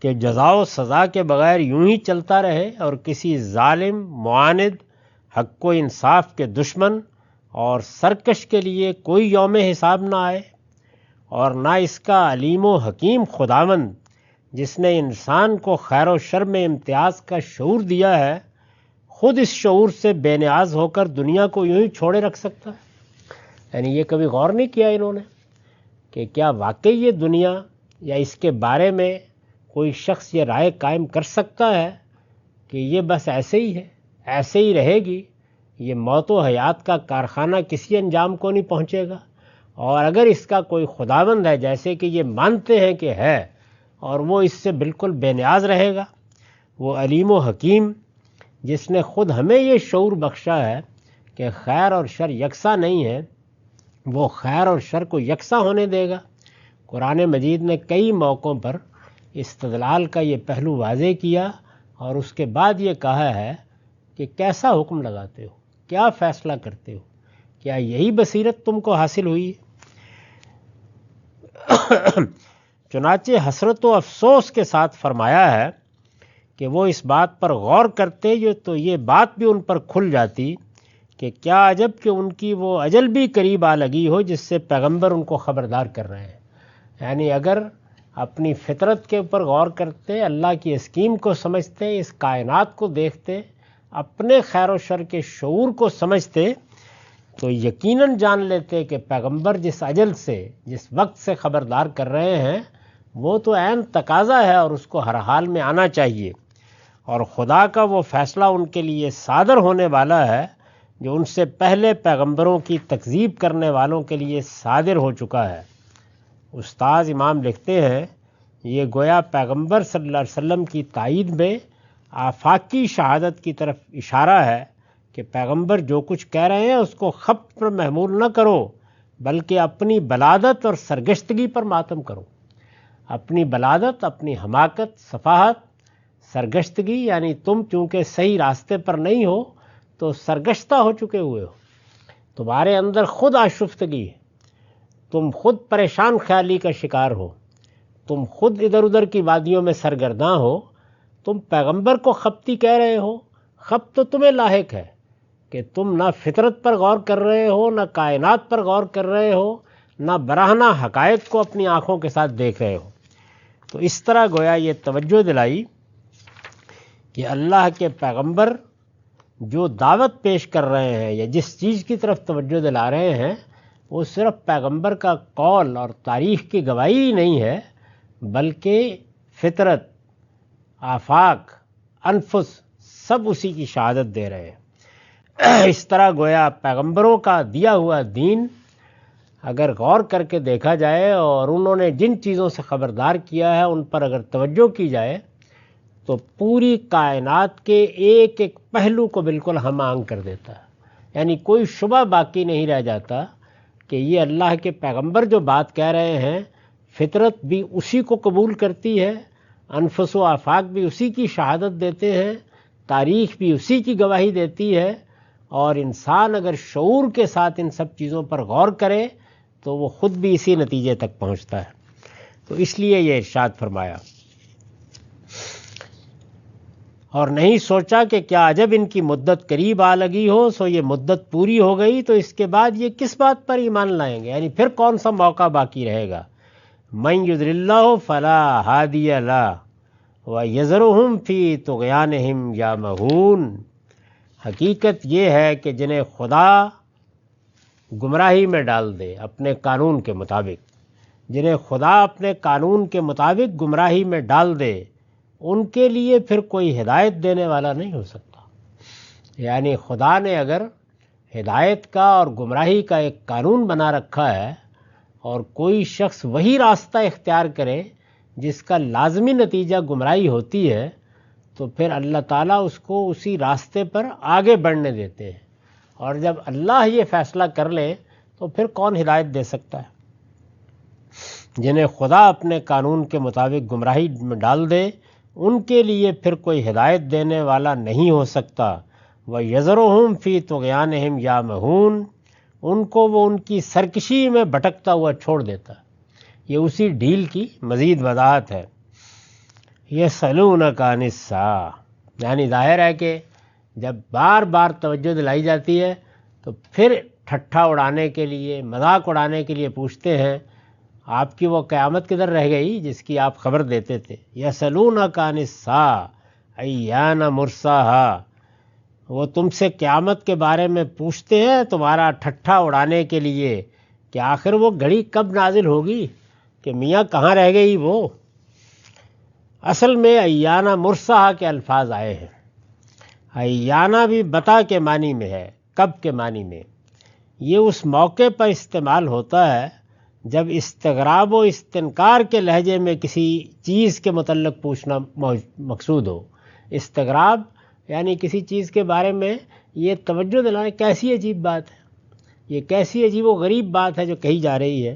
کہ جزا و سزا کے بغیر یوں ہی چلتا رہے اور کسی ظالم، معاند، حق و انصاف کے دشمن اور سرکش کے لیے کوئی یوم حساب نہ آئے، اور نہ اس کا علیم و حکیم خداوند جس نے انسان کو خیر و شر میں امتیاز کا شعور دیا ہے خود اس شعور سے بے نیاز ہو کر دنیا کو یوں ہی چھوڑے رکھ سکتا ہے۔ یعنی یہ کبھی غور نہیں کیا انہوں نے کہ کیا واقعی یہ دنیا یا اس کے بارے میں کوئی شخص یہ رائے قائم کر سکتا ہے کہ یہ بس ایسے ہی ہے، ایسے ہی رہے گی، یہ موت و حیات کا کارخانہ کسی انجام کو نہیں پہنچے گا، اور اگر اس کا کوئی خداوند ہے جیسے کہ یہ مانتے ہیں کہ ہے اور وہ اس سے بالکل بے نیاز رہے گا، وہ علیم و حکیم جس نے خود ہمیں یہ شعور بخشا ہے کہ خیر اور شر یکساں نہیں ہے، وہ خیر اور شر کو یکساں ہونے دے گا۔ قرآن مجید نے کئی موقعوں پر استدلال کا یہ پہلو واضح کیا اور اس کے بعد یہ کہا ہے کہ کیسا حکم لگاتے ہو، کیا فیصلہ کرتے ہو، کیا یہی بصیرت تم کو حاصل ہوئی؟ چنانچہ حسرت و افسوس کے ساتھ فرمایا ہے کہ وہ اس بات پر غور کرتے تو یہ بات بھی ان پر کھل جاتی کہ کیا عجب کہ ان کی وہ اجل بھی قریب آ لگی ہو جس سے پیغمبر ان کو خبردار کر رہے ہیں۔ یعنی اگر اپنی فطرت کے اوپر غور کرتے، اللہ کی اسکیم کو سمجھتے، اس کائنات کو دیکھتے، اپنے خیر و شر کے شعور کو سمجھتے تو یقیناً جان لیتے کہ پیغمبر جس اجل سے، جس وقت سے خبردار کر رہے ہیں وہ تو عین تقاضا ہے اور اس کو ہر حال میں آنا چاہیے، اور خدا کا وہ فیصلہ ان کے لیے صادر ہونے والا ہے جو ان سے پہلے پیغمبروں کی تکذیب کرنے والوں کے لیے صادر ہو چکا ہے۔ استاذ امام لکھتے ہیں یہ گویا پیغمبر صلی اللہ علیہ وسلم کی تائید میں آفاقی شہادت کی طرف اشارہ ہے کہ پیغمبر جو کچھ کہہ رہے ہیں اس کو خبر پر محمول نہ کرو بلکہ اپنی بلادت اور سرگشتگی پر ماتم کرو۔ اپنی بلادت، اپنی حماقت، سفاہت، سرگشتگی، یعنی تم چونکہ صحیح راستے پر نہیں ہو تو سرگشتہ ہو چکے ہوئے ہو، تمہارے اندر خود آشفتگی ہے، تم خود پریشان خیالی کا شکار ہو، تم خود ادھر ادھر کی وادیوں میں سرگرداں ہو، تم پیغمبر کو خبتی کہہ رہے ہو، خب تو تمہیں لاحق ہے کہ تم نہ فطرت پر غور کر رہے ہو، نہ کائنات پر غور کر رہے ہو، نہ براہنہ حقائق کو اپنی آنکھوں کے ساتھ دیکھ رہے ہو۔ تو اس طرح گویا یہ توجہ دلائی کہ اللہ کے پیغمبر جو دعوت پیش کر رہے ہیں یا جس چیز کی طرف توجہ دلا رہے ہیں وہ صرف پیغمبر کا قول اور تاریخ کی گواہی ہی نہیں ہے، بلکہ فطرت، آفاق، انفس سب اسی کی شہادت دے رہے ہیں۔ اس طرح گویا پیغمبروں کا دیا ہوا دین اگر غور کر کے دیکھا جائے اور انہوں نے جن چیزوں سے خبردار کیا ہے ان پر اگر توجہ کی جائے تو پوری کائنات کے ایک ایک پہلو کو بالکل ہم آہنگ کر دیتا ہے، یعنی کوئی شبہ باقی نہیں رہ جاتا کہ یہ اللہ کے پیغمبر جو بات کہہ رہے ہیں فطرت بھی اسی کو قبول کرتی ہے، انفس و آفاق بھی اسی کی شہادت دیتے ہیں، تاریخ بھی اسی کی گواہی دیتی ہے، اور انسان اگر شعور کے ساتھ ان سب چیزوں پر غور کرے تو وہ خود بھی اسی نتیجے تک پہنچتا ہے۔ تو اس لیے یہ ارشاد فرمایا، اور نہیں سوچا کہ کیا عجب ان کی مدت قریب آ لگی ہو، سو یہ مدت پوری ہو گئی تو اس کے بعد یہ کس بات پر ایمان لائیں گے، یعنی پھر کون سا موقع باقی رہے گا۔ من یضلل اللہ فلا ہادی لہ ویذرہم فی طغیانہم یعمہون۔ حقیقت یہ ہے کہ جنہیں خدا گمراہی میں ڈال دے اپنے قانون کے مطابق، جنہیں خدا اپنے قانون کے مطابق گمراہی میں ڈال دے ان کے لیے پھر کوئی ہدایت دینے والا نہیں ہو سکتا۔ یعنی خدا نے اگر ہدایت کا اور گمراہی کا ایک قانون بنا رکھا ہے اور کوئی شخص وہی راستہ اختیار کرے جس کا لازمی نتیجہ گمراہی ہوتی ہے تو پھر اللہ تعالیٰ اس کو اسی راستے پر آگے بڑھنے دیتے ہیں، اور جب اللہ یہ فیصلہ کر لے تو پھر کون ہدایت دے سکتا ہے۔ جنہیں خدا اپنے قانون کے مطابق گمراہی میں ڈال دے ان کے لیے پھر کوئی ہدایت دینے والا نہیں ہو سکتا۔ وَيَذَرُهُمْ فِي طُغْيَانِهِمْ يَعْمَهُونَ، ان کو وہ ان کی سرکشی میں بھٹکتا ہوا چھوڑ دیتا ہے۔ یہ اسی ڈھیل کی مزید وضاحت ہے۔ يَسْأَلُونَكَ عَنِ السَّاعَةِ، یعنی ظاہر ہے کہ جب بار بار توجہ دلائی جاتی ہے تو پھر ٹھٹھا اڑانے کے لیے، مذاق اڑانے کے لیے پوچھتے ہیں آپ کی وہ قیامت کدھر رہ گئی جس کی آپ خبر دیتے تھے۔ یسألونک عن الساعة ایان مرساها، وہ تم سے قیامت کے بارے میں پوچھتے ہیں تمہارا ٹھٹھا اڑانے کے لیے کہ آخر وہ گھڑی کب نازل ہوگی، کہ میاں کہاں رہ گئی وہ۔ اصل میں ایان مرساها کے الفاظ آئے ہیں۔ ایانا بھی بتا کے معنی میں ہے، کب کے معنی میں۔ یہ اس موقع پر استعمال ہوتا ہے جب استغراب و استنکار کے لہجے میں کسی چیز کے متعلق پوچھنا مقصود ہو۔ استغراب یعنی کسی چیز کے بارے میں یہ توجہ دلانا، کیسی عجیب بات ہے، یہ کیسی عجیب و غریب بات ہے جو کہی جا رہی ہے،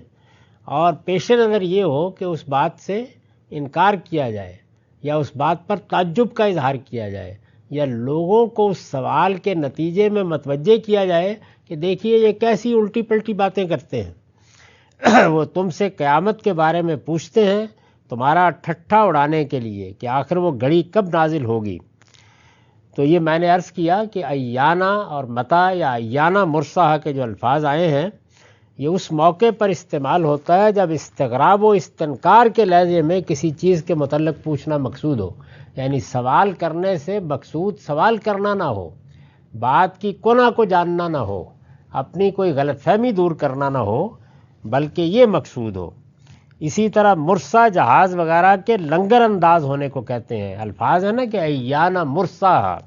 اور پیش نظر یہ ہو کہ اس بات سے انکار کیا جائے یا اس بات پر تعجب کا اظہار کیا جائے، یا لوگوں کو اس سوال کے نتیجے میں متوجہ کیا جائے کہ دیکھیے یہ کیسی الٹی پلٹی باتیں کرتے ہیں۔ وہ تم سے قیامت کے بارے میں پوچھتے ہیں تمہارا ٹھٹھا اڑانے کے لیے کہ آخر وہ گھڑی کب نازل ہوگی۔ تو یہ میں نے عرض کیا کہ ایانا اور متا یا ایانا مرساہ کے جو الفاظ آئے ہیں یہ اس موقع پر استعمال ہوتا ہے جب استغراب و استنکار کے لہجے میں کسی چیز کے متعلق پوچھنا مقصود ہو، یعنی سوال کرنے سے مقصود سوال کرنا نہ ہو، بات کی کنہ کو جاننا نہ ہو، اپنی کوئی غلط فہمی دور کرنا نہ ہو، بلکہ یہ مقصود ہو۔ اسی طرح مرسا جہاز وغیرہ کے لنگر انداز ہونے کو کہتے ہیں۔ الفاظ ہے نا کہ ایانا مرساہا،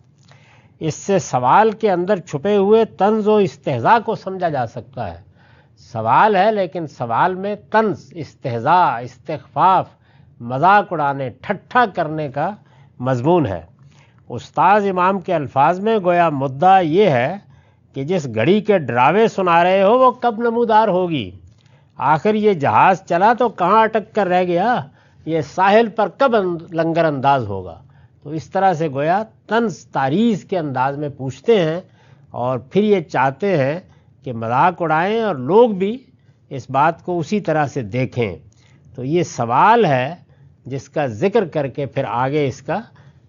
اس سے سوال کے اندر چھپے ہوئے طنز و استہزاء کو سمجھا جا سکتا ہے۔ سوال ہے لیکن سوال میں طنز، استہزاء، استخفاف، مذاق اڑانے، ٹھٹھا کرنے کا مضمون ہے۔ استاذ امام کے الفاظ میں گویا مدعا یہ ہے کہ جس گھڑی کے ڈراوے سنا رہے ہو وہ کب نمودار ہوگی، آخر یہ جہاز چلا تو کہاں اٹک کر رہ گیا، یہ ساحل پر کب لنگر انداز ہوگا۔ تو اس طرح سے گویا طنز تاریخ کے انداز میں پوچھتے ہیں اور پھر یہ چاہتے ہیں کہ مذاق اڑائیں اور لوگ بھی اس بات کو اسی طرح سے دیکھیں۔ تو یہ سوال ہے جس کا ذکر کر کے پھر آگے اس کا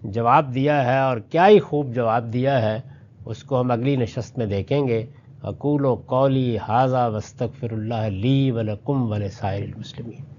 جواب دیا ہے، اور کیا ہی خوب جواب دیا ہے، اس کو ہم اگلی نشست میں دیکھیں گے۔ اقول قولی ھذا واستغفر اللہ لی ولکم ولسائر المسلمین۔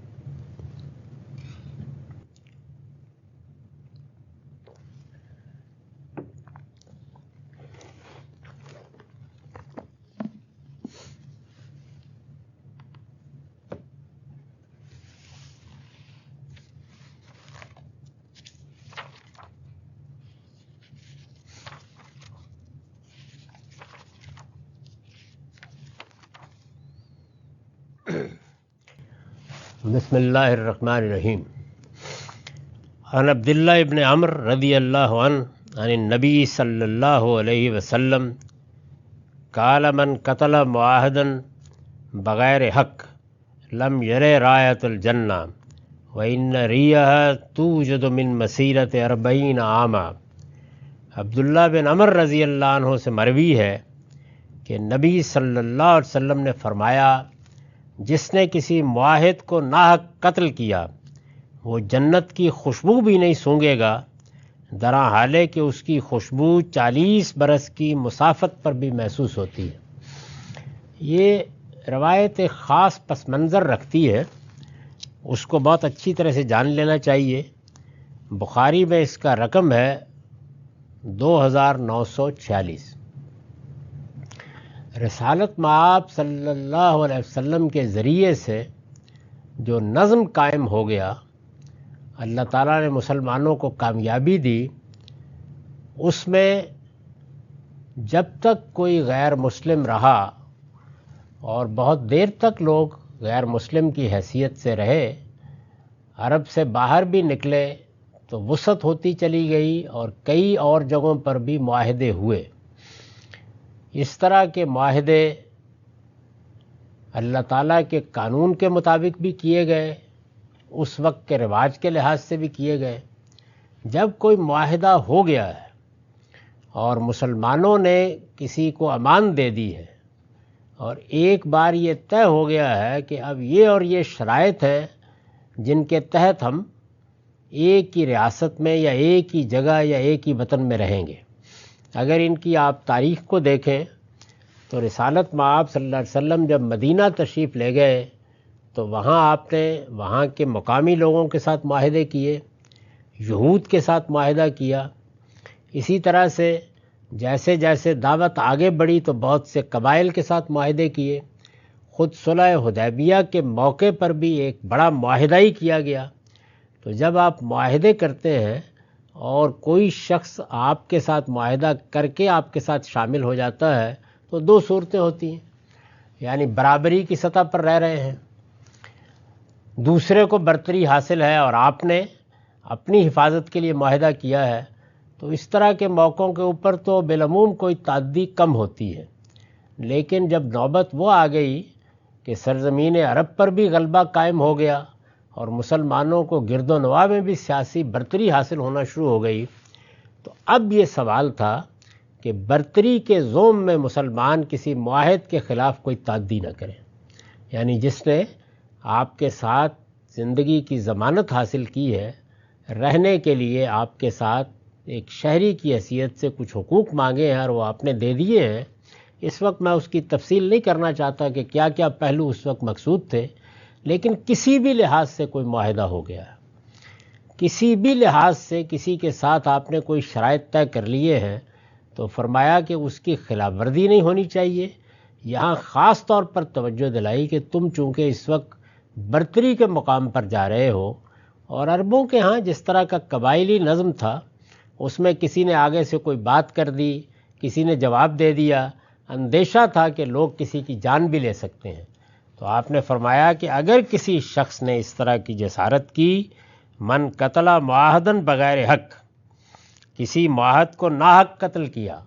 بسم اللہ الرحمن الرحیم۔ عن عبداللہ ابن عمرو رضی اللہ عنہ عن النبی صلی اللہ علیہ وسلم قال من قتل معاہدا بغیر حق لم یر رایۃ الجنہ وإن ریحہ توجد من مسیرۃ 40 عاما۔ عبداللہ بن عمرو رضی اللہ عنہ سے مروی ہے کہ نبی صلی اللہ علیہ وسلم نے فرمایا، جس نے کسی معاہد کو ناحق قتل کیا وہ جنت کی خوشبو بھی نہیں سونگھے گا، درا حالے کہ اس کی خوشبو 40 برس کی مسافت پر بھی محسوس ہوتی ہے۔ یہ روایت ایک خاص پس منظر رکھتی ہے، اس کو بہت اچھی طرح سے جان لینا چاہیے۔ بخاری میں اس کا رقم ہے 2946۔ رسالت مآب صلی اللہ علیہ وسلم کے ذریعے سے جو نظم قائم ہو گیا، اللہ تعالیٰ نے مسلمانوں کو کامیابی دی، اس میں جب تک کوئی غیر مسلم رہا اور بہت دیر تک لوگ غیر مسلم کی حیثیت سے رہے، عرب سے باہر بھی نکلے تو وسعت ہوتی چلی گئی اور کئی اور جگہوں پر بھی معاہدے ہوئے۔ اس طرح کے معاہدے اللہ تعالیٰ کے قانون کے مطابق بھی کیے گئے، اس وقت کے رواج کے لحاظ سے بھی کیے گئے۔ جب کوئی معاہدہ ہو گیا ہے اور مسلمانوں نے کسی کو امان دے دی ہے اور ایک بار یہ طے ہو گیا ہے کہ اب یہ اور یہ شرائط ہیں جن کے تحت ہم ایک ہی ریاست میں یا ایک ہی جگہ یا ایک ہی وطن میں رہیں گے۔ اگر ان کی آپ تاریخ کو دیکھیں تو رسالت مآب صلی اللہ علیہ وسلم جب مدینہ تشریف لے گئے تو وہاں آپ نے وہاں کے مقامی لوگوں کے ساتھ معاہدے کیے، یہود کے ساتھ معاہدہ کیا۔ اسی طرح سے جیسے جیسے دعوت آگے بڑھی تو بہت سے قبائل کے ساتھ معاہدے کیے۔ خود صلح حدیبیہ کے موقع پر بھی ایک بڑا معاہدہ ہی کیا گیا۔ تو جب آپ معاہدے کرتے ہیں اور کوئی شخص آپ کے ساتھ معاہدہ کر کے آپ کے ساتھ شامل ہو جاتا ہے تو دو صورتیں ہوتی ہیں، یعنی برابری کی سطح پر رہ رہے ہیں، دوسرے کو برتری حاصل ہے اور آپ نے اپنی حفاظت کے لیے معاہدہ کیا ہے، تو اس طرح کے موقعوں کے اوپر تو بالعموم کوئی تعدی کم ہوتی ہے۔ لیکن جب نوبت وہ آ گئی کہ سرزمین عرب پر بھی غلبہ قائم ہو گیا اور مسلمانوں کو گرد و نواح میں بھی سیاسی برتری حاصل ہونا شروع ہو گئی، تو اب یہ سوال تھا کہ برتری کے زوم میں مسلمان کسی معاہد کے خلاف کوئی تعدی نہ کریں، یعنی جس نے آپ کے ساتھ زندگی کی ضمانت حاصل کی ہے، رہنے کے لیے آپ کے ساتھ ایک شہری کی حیثیت سے کچھ حقوق مانگے ہیں اور وہ آپ نے دے دیے ہیں۔ اس وقت میں اس کی تفصیل نہیں کرنا چاہتا کہ کیا کیا پہلو اس وقت مقصود تھے، لیکن کسی بھی لحاظ سے کوئی معاہدہ ہو گیا ہے، کسی بھی لحاظ سے کسی کے ساتھ آپ نے کوئی شرائط طے کر لیے ہیں، تو فرمایا کہ اس کی خلاف ورزی نہیں ہونی چاہیے۔ یہاں خاص طور پر توجہ دلائی کہ تم چونکہ اس وقت برتری کے مقام پر جا رہے ہو، اور عربوں کے ہاں جس طرح کا قبائلی نظم تھا اس میں کسی نے آگے سے کوئی بات کر دی، کسی نے جواب دے دیا، اندیشہ تھا کہ لوگ کسی کی جان بھی لے سکتے ہیں۔ تو آپ نے فرمایا کہ اگر کسی شخص نے اس طرح کی جسارت کی، من قتل معاہدن بغیر حق، کسی معاہد کو ناحق قتل کیا،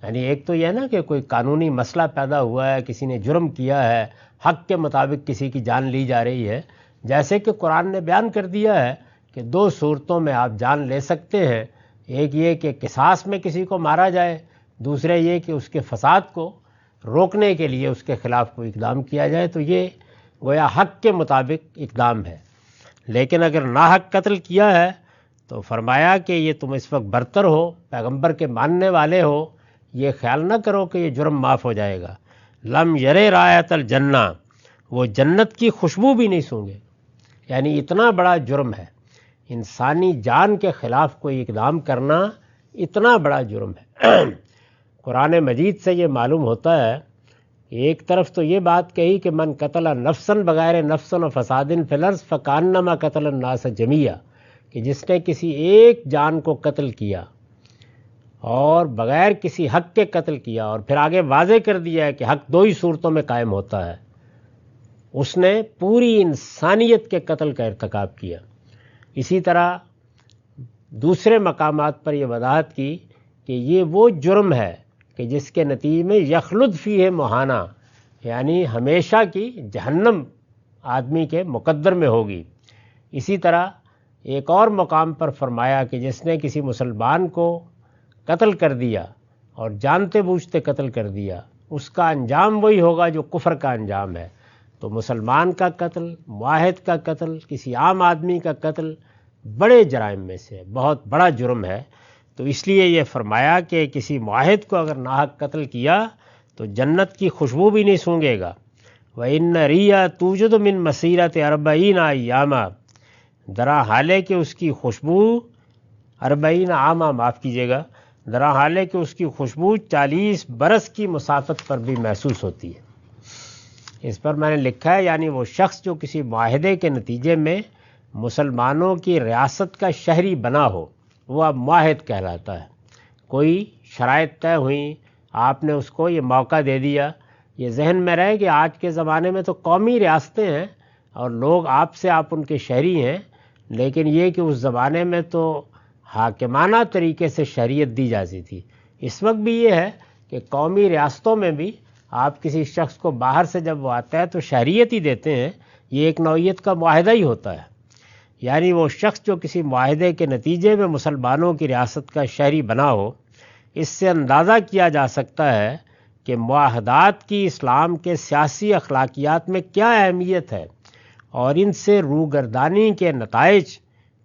یعنی ایک تو یہ نا کہ کوئی قانونی مسئلہ پیدا ہوا ہے، کسی نے جرم کیا ہے، حق کے مطابق کسی کی جان لی جا رہی ہے، جیسے کہ قرآن نے بیان کر دیا ہے کہ دو صورتوں میں آپ جان لے سکتے ہیں، ایک یہ کہ قصاص میں کسی کو مارا جائے، دوسرے یہ کہ اس کے فساد کو روکنے کے لیے اس کے خلاف کوئی اقدام کیا جائے، تو یہ گویا حق کے مطابق اقدام ہے۔ لیکن اگر ناحق قتل کیا ہے تو فرمایا کہ یہ تم اس وقت برتر ہو، پیغمبر کے ماننے والے ہو، یہ خیال نہ کرو کہ یہ جرم معاف ہو جائے گا۔ لم یرے رایت الجنہ، وہ جنت کی خوشبو بھی نہیں سونگے، یعنی اتنا بڑا جرم ہے، انسانی جان کے خلاف کوئی اقدام کرنا اتنا بڑا جرم ہے۔ قرآن مجید سے یہ معلوم ہوتا ہے، ایک طرف تو یہ بات کہی کہ من قتل نفسن بغیر نفسن و فساد فی الارض فکانما قتل الناس جمیعا، کہ جس نے کسی ایک جان کو قتل کیا اور بغیر کسی حق کے قتل کیا، اور پھر آگے واضح کر دیا ہے کہ حق دو ہی صورتوں میں قائم ہوتا ہے، اس نے پوری انسانیت کے قتل کا ارتکاب کیا۔ اسی طرح دوسرے مقامات پر یہ وضاحت کی کہ یہ وہ جرم ہے کہ جس کے نتیجے میں یخلد فیہ مہانہ، یعنی ہمیشہ کی جہنم آدمی کے مقدر میں ہوگی۔ اسی طرح ایک اور مقام پر فرمایا کہ جس نے کسی مسلمان کو قتل کر دیا اور جانتے بوجھتے قتل کر دیا، اس کا انجام وہی ہوگا جو کفر کا انجام ہے۔ تو مسلمان کا قتل، معاہد کا قتل، کسی عام آدمی کا قتل بڑے جرائم میں سے بہت بڑا جرم ہے۔ تو اس لیے یہ فرمایا کہ کسی معاہد کو اگر ناحق قتل کیا تو جنت کی خوشبو بھی نہیں سونگے گا۔ وَإِنَّ رِيَّ تُوجَدُ مِن مَسِيرَةِ 40 أَيَّامًا، درا حال ہے کہ اس کی خوشبو 40 عامہ، معاف کیجیے گا، درا حال ہے کہ اس کی خوشبو 40 برس کی مسافت پر بھی محسوس ہوتی ہے۔ اس پر میں نے لکھا ہے، یعنی وہ شخص جو کسی معاہدے کے نتیجے میں مسلمانوں کی ریاست کا شہری بنا ہو، وہ اب معاہد کہلاتا ہے۔ کوئی شرائط طے ہوئیں، آپ نے اس کو یہ موقع دے دیا۔ یہ ذہن میں رہے کہ آج کے زمانے میں تو قومی ریاستیں ہیں اور لوگ آپ ان کے شہری ہیں، لیکن یہ کہ اس زمانے میں تو حاکمانہ طریقے سے شہریت دی جاتی تھی۔ اس وقت بھی یہ ہے کہ قومی ریاستوں میں بھی آپ کسی شخص کو باہر سے جب وہ آتا ہے تو شہریت ہی دیتے ہیں، یہ ایک نوعیت کا معاہدہ ہی ہوتا ہے۔ یعنی وہ شخص جو کسی معاہدے کے نتیجے میں مسلمانوں کی ریاست کا شہری بنا ہو، اس سے اندازہ کیا جا سکتا ہے کہ معاہدات کی اسلام کے سیاسی اخلاقیات میں کیا اہمیت ہے اور ان سے روگردانی کے نتائج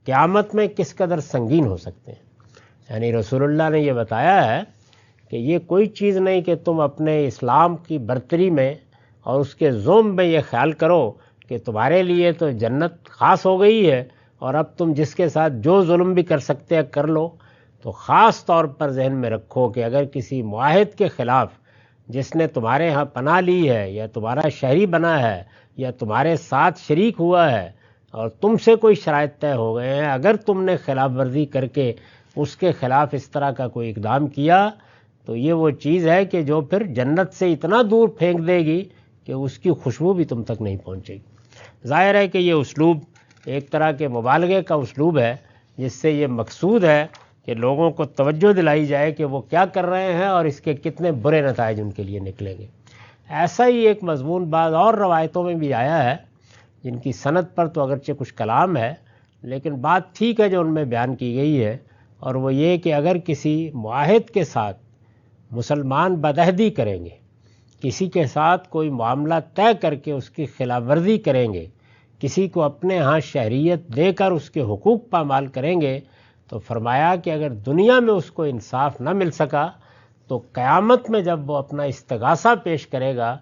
قیامت میں کس قدر سنگین ہو سکتے ہیں۔ یعنی رسول اللہ نے یہ بتایا ہے کہ یہ کوئی چیز نہیں کہ تم اپنے اسلام کی برتری میں اور اس کے زوم میں یہ خیال کرو کہ تمہارے لیے تو جنت خاص ہو گئی ہے اور اب تم جس کے ساتھ جو ظلم بھی کر سکتے ہیں کر لو۔ تو خاص طور پر ذہن میں رکھو کہ اگر کسی معاہد کے خلاف جس نے تمہارے ہاں پناہ لی ہے یا تمہارا شہری بنا ہے یا تمہارے ساتھ شریک ہوا ہے اور تم سے کوئی شرائط طے ہو گئے ہیں، اگر تم نے خلاف ورزی کر کے اس کے خلاف اس طرح کا کوئی اقدام کیا تو یہ وہ چیز ہے کہ جو پھر جنت سے اتنا دور پھینک دے گی کہ اس کی خوشبو بھی تم تک نہیں پہنچے گی۔ ظاہر ہے کہ یہ اسلوب ایک طرح کے مبالغے کا اسلوب ہے، جس سے یہ مقصود ہے کہ لوگوں کو توجہ دلائی جائے کہ وہ کیا کر رہے ہیں اور اس کے کتنے برے نتائج ان کے لیے نکلیں گے۔ ایسا ہی ایک مضمون بعض اور روایتوں میں بھی آیا ہے جن کی سند پر تو اگرچہ کچھ کلام ہے، لیکن بات ٹھیک ہے جو ان میں بیان کی گئی ہے، اور وہ یہ کہ اگر کسی معاہد کے ساتھ مسلمان بدعہدی کریں گے، کسی کے ساتھ کوئی معاملہ طے کر کے اس کی خلاف ورزی کریں گے، کسی کو اپنے ہاں شہریت دے کر اس کے حقوق پامال کریں گے، تو فرمایا کہ اگر دنیا میں اس کو انصاف نہ مل سکا تو قیامت میں جب وہ اپنا استغاثہ پیش کرے گا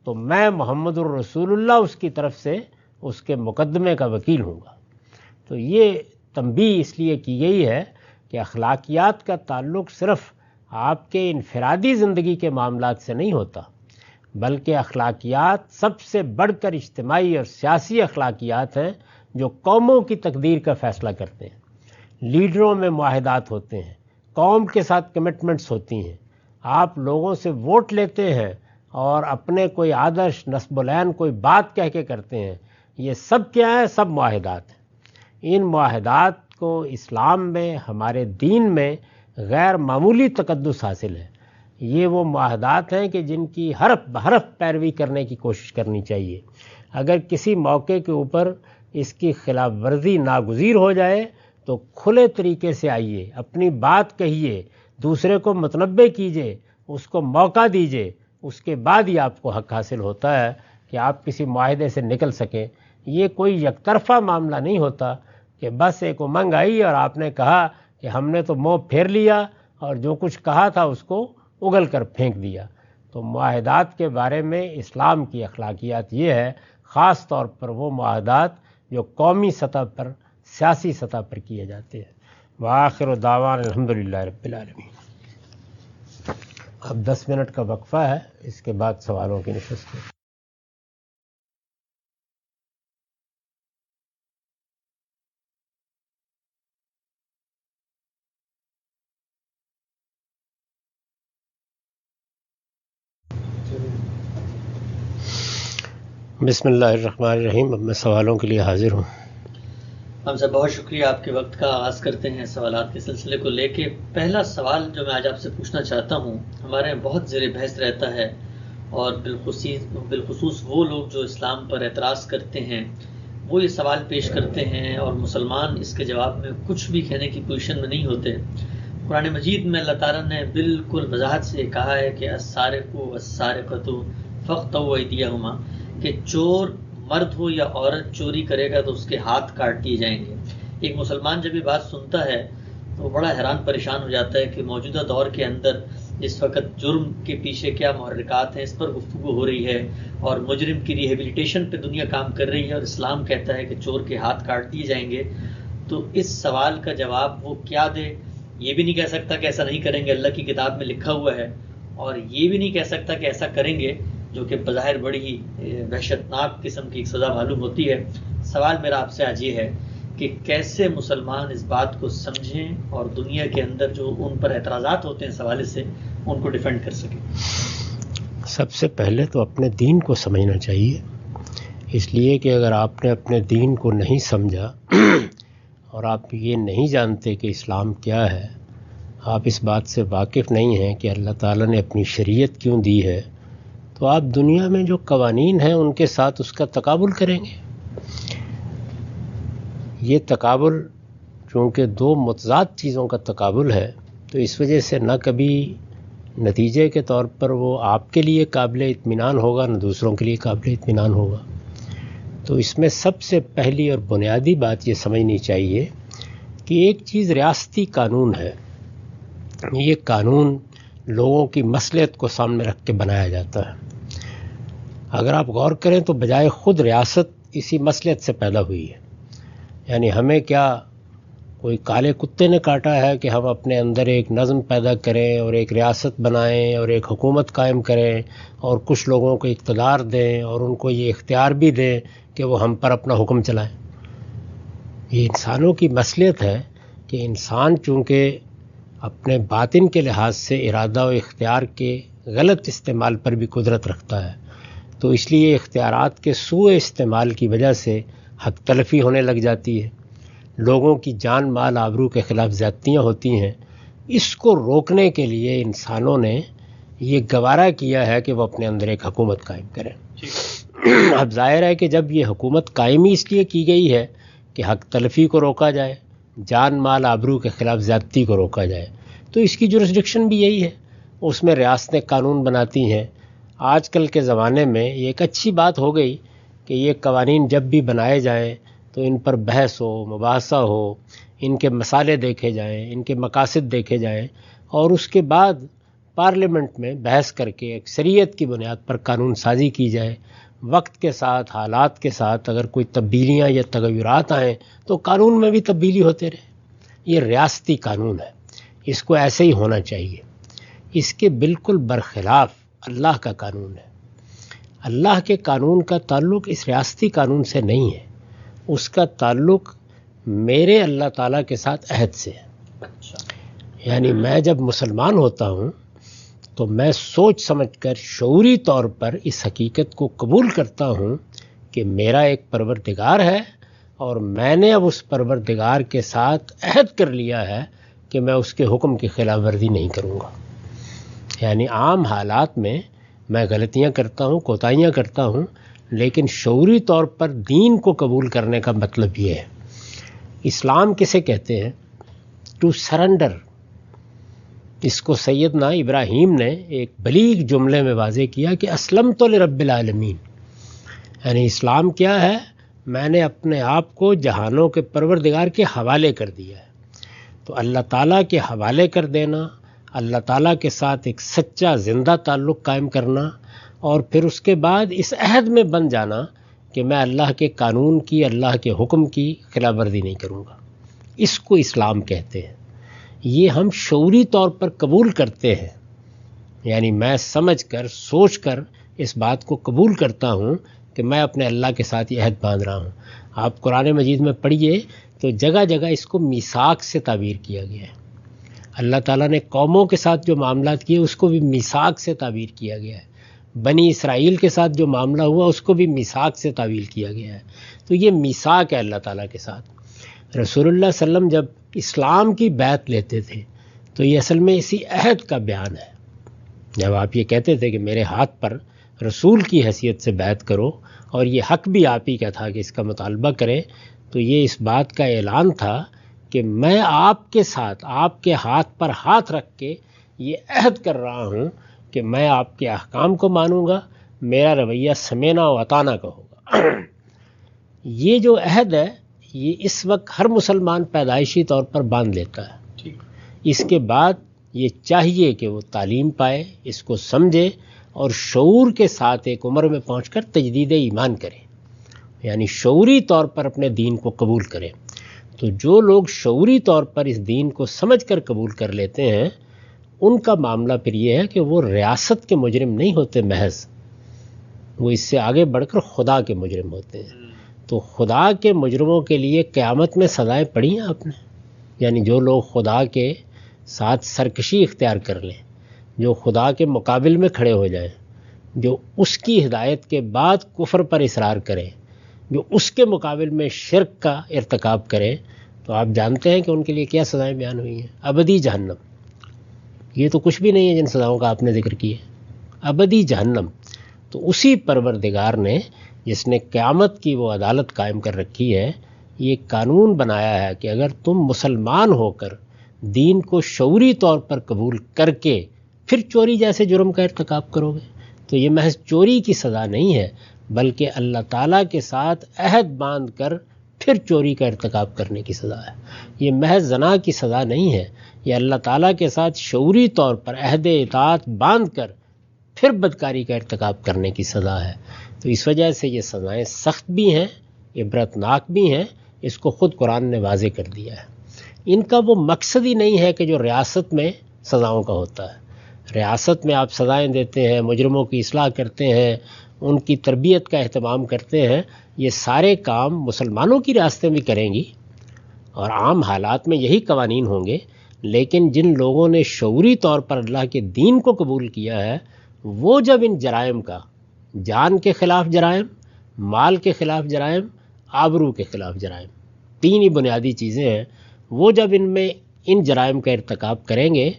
تو میں محمد الرسول اللہ اس کی طرف سے اس کے مقدمے کا وکیل ہوں گا۔ تو یہ تنبیہ اس لیے کی گئی ہے کہ اخلاقیات کا تعلق صرف آپ کے انفرادی زندگی کے معاملات سے نہیں ہوتا، بلکہ اخلاقیات سب سے بڑھ کر اجتماعی اور سیاسی اخلاقیات ہیں جو قوموں کی تقدیر کا فیصلہ کرتے ہیں۔ لیڈروں میں معاہدات ہوتے ہیں، قوم کے ساتھ کمٹمنٹس ہوتی ہیں، آپ لوگوں سے ووٹ لیتے ہیں اور اپنے کوئی آدرش نصب العین کوئی بات کہہ کے کرتے ہیں، یہ سب کیا ہے؟ سب معاہدات ہیں۔ ان معاہدات کو اسلام میں، ہمارے دین میں غیر معمولی تقدس حاصل ہے۔ یہ وہ معاہدات ہیں کہ جن کی حرف بحرف پیروی کرنے کی کوشش کرنی چاہیے۔ اگر کسی موقع کے اوپر اس کی خلاف ورزی ناگزیر ہو جائے تو کھلے طریقے سے آئیے، اپنی بات کہیے، دوسرے کو متنبہ کیجیے، اس کو موقع دیجیے، اس کے بعد ہی آپ کو حق حاصل ہوتا ہے کہ آپ کسی معاہدے سے نکل سکیں۔ یہ کوئی یک طرفہ معاملہ نہیں ہوتا کہ بس ایک امنگ آئی اور آپ نے کہا کہ ہم نے تو منہ پھیر لیا اور جو کچھ کہا تھا اس کو اگل کر پھینک دیا۔ تو معاہدات کے بارے میں اسلام کی اخلاقیات یہ ہے، خاص طور پر وہ معاہدات جو قومی سطح پر، سیاسی سطح پر کیے جاتے ہیں۔ وآخر دعوانا الحمدللہ رب العالمین۔ اب 10 منٹ کا وقفہ ہے، اس کے بعد سوالوں کی نشست ہے۔ بسم اللہ الرحمن الرحیم۔ اب میں سوالوں کے لیے حاضر ہوں۔
ہم سب بہت شکریہ، آپ کے وقت کا آغاز کرتے ہیں سوالات کے سلسلے کو لے کے۔ پہلا سوال جو میں آج آپ سے پوچھنا چاہتا ہوں، ہمارے یہاں بہت زیر بحث رہتا ہے، اور بالخصوص وہ لوگ جو اسلام پر اعتراض کرتے ہیں وہ یہ سوال پیش کرتے ہیں، اور مسلمان اس کے جواب میں کچھ بھی کہنے کی پوزیشن میں نہیں ہوتے۔ قرآن مجید میں اللہ تعالیٰ نے بالکل وضاحت سے کہا ہے کہ السارق والسارقۃ فاقطعوا ایدیہما، کہ چور مرد ہو یا عورت چوری کرے گا تو اس کے ہاتھ کاٹ دیے جائیں گے۔ ایک مسلمان جب یہ بات سنتا ہے تو وہ بڑا حیران پریشان ہو جاتا ہے کہ موجودہ دور کے اندر جس وقت جرم کے پیچھے کیا محرکات ہیں اس پر گفتگو ہو رہی ہے، اور مجرم کی ریہیبلیٹیشن پہ دنیا کام کر رہی ہے، اور اسلام کہتا ہے کہ چور کے ہاتھ کاٹ دیے جائیں گے، تو اس سوال کا جواب وہ کیا دے؟ یہ بھی نہیں کہہ سکتا کہ ایسا نہیں کریں گے، اللہ کی کتاب میں لکھا ہوا ہے، اور یہ بھی نہیں کہہ سکتا کہ ایسا کریں گے، جو کہ بظاہر بڑی ہی وحشتناک قسم کی ایک سزا معلوم ہوتی ہے۔ سوال میرا آپ سے آج یہ ہے کہ کیسے مسلمان اس بات کو سمجھیں اور دنیا کے اندر جو ان پر اعتراضات ہوتے ہیں اس حوالے سے ان کو ڈیفینڈ کر سکیں۔
سب سے پہلے تو اپنے دین کو سمجھنا چاہیے، اس لیے کہ اگر آپ نے اپنے دین کو نہیں سمجھا اور آپ یہ نہیں جانتے کہ اسلام کیا ہے، آپ اس بات سے واقف نہیں ہیں کہ اللہ تعالیٰ نے اپنی شریعت کیوں دی ہے، تو آپ دنیا میں جو قوانین ہیں ان کے ساتھ اس کا تقابل کریں گے۔ یہ تقابل چونکہ دو متضاد چیزوں کا تقابل ہے، تو اس وجہ سے نہ کبھی نتیجے کے طور پر وہ آپ کے لیے قابل اطمینان ہوگا، نہ دوسروں کے لیے قابل اطمینان ہوگا۔ تو اس میں سب سے پہلی اور بنیادی بات یہ سمجھنی چاہیے کہ ایک چیز ریاستی قانون ہے، یہ قانون لوگوں کی مصلحت کو سامنے رکھ کے بنایا جاتا ہے۔ اگر آپ غور کریں تو بجائے خود ریاست اسی مصلحت سے پیدا ہوئی ہے، یعنی ہمیں کیا کوئی کالے کتے نے کاٹا ہے کہ ہم اپنے اندر ایک نظم پیدا کریں اور ایک ریاست بنائیں اور ایک حکومت قائم کریں اور کچھ لوگوں کو اقتدار دیں اور ان کو یہ اختیار بھی دیں کہ وہ ہم پر اپنا حکم چلائیں۔ یہ انسانوں کی مصلحت ہے کہ انسان چونکہ اپنے باطن کے لحاظ سے ارادہ و اختیار کے غلط استعمال پر بھی قدرت رکھتا ہے، تو اس لیے اختیارات کے سوء استعمال کی وجہ سے حق تلفی ہونے لگ جاتی ہے، لوگوں کی جان مال آبرو کے خلاف زیادتیاں ہوتی ہیں۔ اس کو روکنے کے لیے انسانوں نے یہ گوارا کیا ہے کہ وہ اپنے اندر ایک حکومت قائم کریں۔ اب ظاہر ہے کہ جب یہ حکومت قائم ہی اس لیے کی گئی ہے کہ حق تلفی کو روکا جائے، جان مال آبرو کے خلاف زیادتی کو روکا جائے، تو اس کی جورسڈکشن بھی یہی ہے، اس میں ریاستیں قانون بناتی ہیں۔ آج کل کے زمانے میں یہ ایک اچھی بات ہو گئی کہ یہ قوانین جب بھی بنائے جائیں تو ان پر بحث ہو، مباحثہ ہو، ان کے مسالے دیکھے جائیں، ان کے مقاصد دیکھے جائیں، اور اس کے بعد پارلیمنٹ میں بحث کر کے اکثریت کی بنیاد پر قانون سازی کی جائے۔ وقت کے ساتھ، حالات کے ساتھ اگر کوئی تبدیلیاں یا تغیرات آئیں تو قانون میں بھی تبدیلی ہوتے رہے۔ یہ ریاستی قانون ہے، اس کو ایسے ہی ہونا چاہیے۔ اس کے بالکل برخلاف اللہ کا قانون ہے۔ اللہ کے قانون کا تعلق اس ریاستی قانون سے نہیں ہے، اس کا تعلق میرے اللہ تعالیٰ کے ساتھ عہد سے ہے۔ یعنی میں جب مسلمان ہوتا ہوں تو میں سوچ سمجھ کر شعوری طور پر اس حقیقت کو قبول کرتا ہوں کہ میرا ایک پروردگار ہے، اور میں نے اب اس پروردگار کے ساتھ عہد کر لیا ہے کہ میں اس کے حکم کی خلاف ورزی نہیں کروں گا۔ یعنی عام حالات میں میں غلطیاں کرتا ہوں، کوتاہیاں کرتا ہوں، لیکن شعوری طور پر دین کو قبول کرنے کا مطلب یہ ہے۔ اسلام کسے کہتے ہیں؟ To surrender. اس کو سیدنا ابراہیم نے ایک بلیغ جملے میں واضح کیا کہ اسلمت لرب العالمین، یعنی اسلام کیا ہے؟ میں نے اپنے آپ کو جہانوں کے پروردگار کے حوالے کر دیا ہے۔ تو اللہ تعالیٰ کے حوالے کر دینا، اللہ تعالیٰ کے ساتھ ایک سچا زندہ تعلق قائم کرنا، اور پھر اس کے بعد اس عہد میں بن جانا کہ میں اللہ کے قانون کی، اللہ کے حکم کی خلاف ورزی نہیں کروں گا۔ اس کو اسلام کہتے ہیں۔ یہ ہم شعوری طور پر قبول کرتے ہیں، یعنی میں سمجھ کر سوچ کر اس بات کو قبول کرتا ہوں کہ میں اپنے اللہ کے ساتھ یہ عہد باندھ رہا ہوں۔ آپ قرآن مجید میں پڑھیے تو جگہ جگہ اس کو میثاق سے تعبیر کیا گیا ہے۔ اللہ تعالیٰ نے قوموں کے ساتھ جو معاملات کیے اس کو بھی میثاق سے تعبیر کیا گیا ہے۔ بنی اسرائیل کے ساتھ جو معاملہ ہوا اس کو بھی میثاق سے تعبیر کیا گیا ہے۔ تو یہ میثاق ہے اللہ تعالیٰ کے ساتھ۔ رسول اللہ صلی اللہ علیہ وسلم جب اسلام کی بیعت لیتے تھے تو یہ اصل میں اسی عہد کا بیان ہے۔ جب آپ یہ کہتے تھے کہ میرے ہاتھ پر رسول کی حیثیت سے بیعت کرو، اور یہ حق بھی آپ ہی کا تھا کہ اس کا مطالبہ کریں، تو یہ اس بات کا اعلان تھا کہ میں آپ کے ساتھ، آپ کے ہاتھ پر ہاتھ رکھ کے یہ عہد کر رہا ہوں کہ میں آپ کے احکام کو مانوں گا، میرا رویہ سمینا و اطانا کا ہوگا۔ یہ جو عہد ہے یہ اس وقت ہر مسلمان پیدائشی طور پر باندھ لیتا ہے۔ اس کے بعد یہ چاہیے کہ وہ تعلیم پائے، اس کو سمجھے، اور شعور کے ساتھ ایک عمر میں پہنچ کر تجدید ایمان کرے، یعنی شعوری طور پر اپنے دین کو قبول کرے۔ تو جو لوگ شعوری طور پر اس دین کو سمجھ کر قبول کر لیتے ہیں، ان کا معاملہ پھر یہ ہے کہ وہ ریاست کے مجرم نہیں ہوتے محض، وہ اس سے آگے بڑھ کر خدا کے مجرم ہوتے ہیں۔ تو خدا کے مجرموں کے لیے قیامت میں سزائیں پڑھی ہیں آپ نے، یعنی جو لوگ خدا کے ساتھ سرکشی اختیار کر لیں، جو خدا کے مقابل میں کھڑے ہو جائیں، جو اس کی ہدایت کے بعد کفر پر اصرار کریں، جو اس کے مقابل میں شرک کا ارتکاب کریں، تو آپ جانتے ہیں کہ ان کے لیے کیا سزائیں بیان ہوئی ہیں؟ ابدی جہنم۔ یہ تو کچھ بھی نہیں ہے جن سزاؤں کا آپ نے ذکر کیا، ابدی جہنم۔ تو اسی پروردگار نے، جس نے قیامت کی وہ عدالت قائم کر رکھی ہے، یہ قانون بنایا ہے کہ اگر تم مسلمان ہو کر دین کو شعوری طور پر قبول کر کے پھر چوری جیسے جرم کا ارتکاب کرو گے تو یہ محض چوری کی سزا نہیں ہے، بلکہ اللہ تعالیٰ کے ساتھ عہد باندھ کر پھر چوری کا ارتکاب کرنے کی سزا ہے۔ یہ محض زنا کی سزا نہیں ہے، یہ اللہ تعالیٰ کے ساتھ شعوری طور پر عہد اطاعت باندھ کر پھر بدکاری کا ارتکاب کرنے کی سزا ہے۔ تو اس وجہ سے یہ سزائیں سخت بھی ہیں، عبرتناک بھی ہیں، اس کو خود قرآن نے واضح کر دیا ہے۔ ان کا وہ مقصد ہی نہیں ہے کہ جو ریاست میں سزاؤں کا ہوتا ہے۔ ریاست میں آپ سزائیں دیتے ہیں، مجرموں کی اصلاح کرتے ہیں، ان کی تربیت کا اہتمام کرتے ہیں، یہ سارے کام مسلمانوں کی ریاستیں بھی کریں گی اور عام حالات میں یہی قوانین ہوں گے، لیکن جن لوگوں نے شعوری طور پر اللہ کے دین کو قبول کیا ہے، وہ جب ان جرائم کا، جان کے خلاف جرائم، مال کے خلاف جرائم، آبرو کے خلاف جرائم، تین ہی بنیادی چیزیں ہیں، وہ جب ان میں ان جرائم کا ارتکاب کریں گے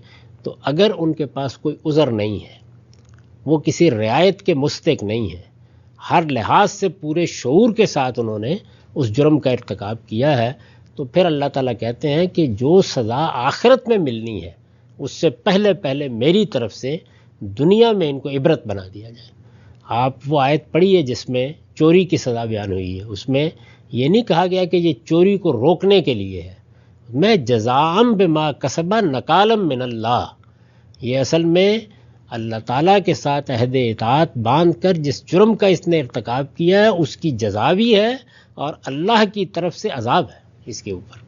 تو اگر ان کے پاس کوئی عذر نہیں ہے، وہ کسی رعایت کے مستحق نہیں ہے، ہر لحاظ سے پورے شعور کے ساتھ انہوں نے اس جرم کا ارتکاب کیا ہے، تو پھر اللہ تعالیٰ کہتے ہیں کہ جو سزا آخرت میں ملنی ہے اس سے پہلے پہلے میری طرف سے دنیا میں ان کو عبرت بنا دیا جائے۔ آپ وہ آیت پڑھیے جس میں چوری کی سزا بیان ہوئی ہے، اس میں یہ نہیں کہا گیا کہ یہ چوری کو روکنے کے لیے ہے، میں جزاءً بما کسبا نکالم من اللہ، یہ اصل میں اللہ تعالیٰ کے ساتھ عہد اطاعت باندھ کر جس جرم کا اس نے ارتکاب کیا ہے اس کی جزا بھی ہے اور اللہ کی طرف سے عذاب ہے اس کے اوپر۔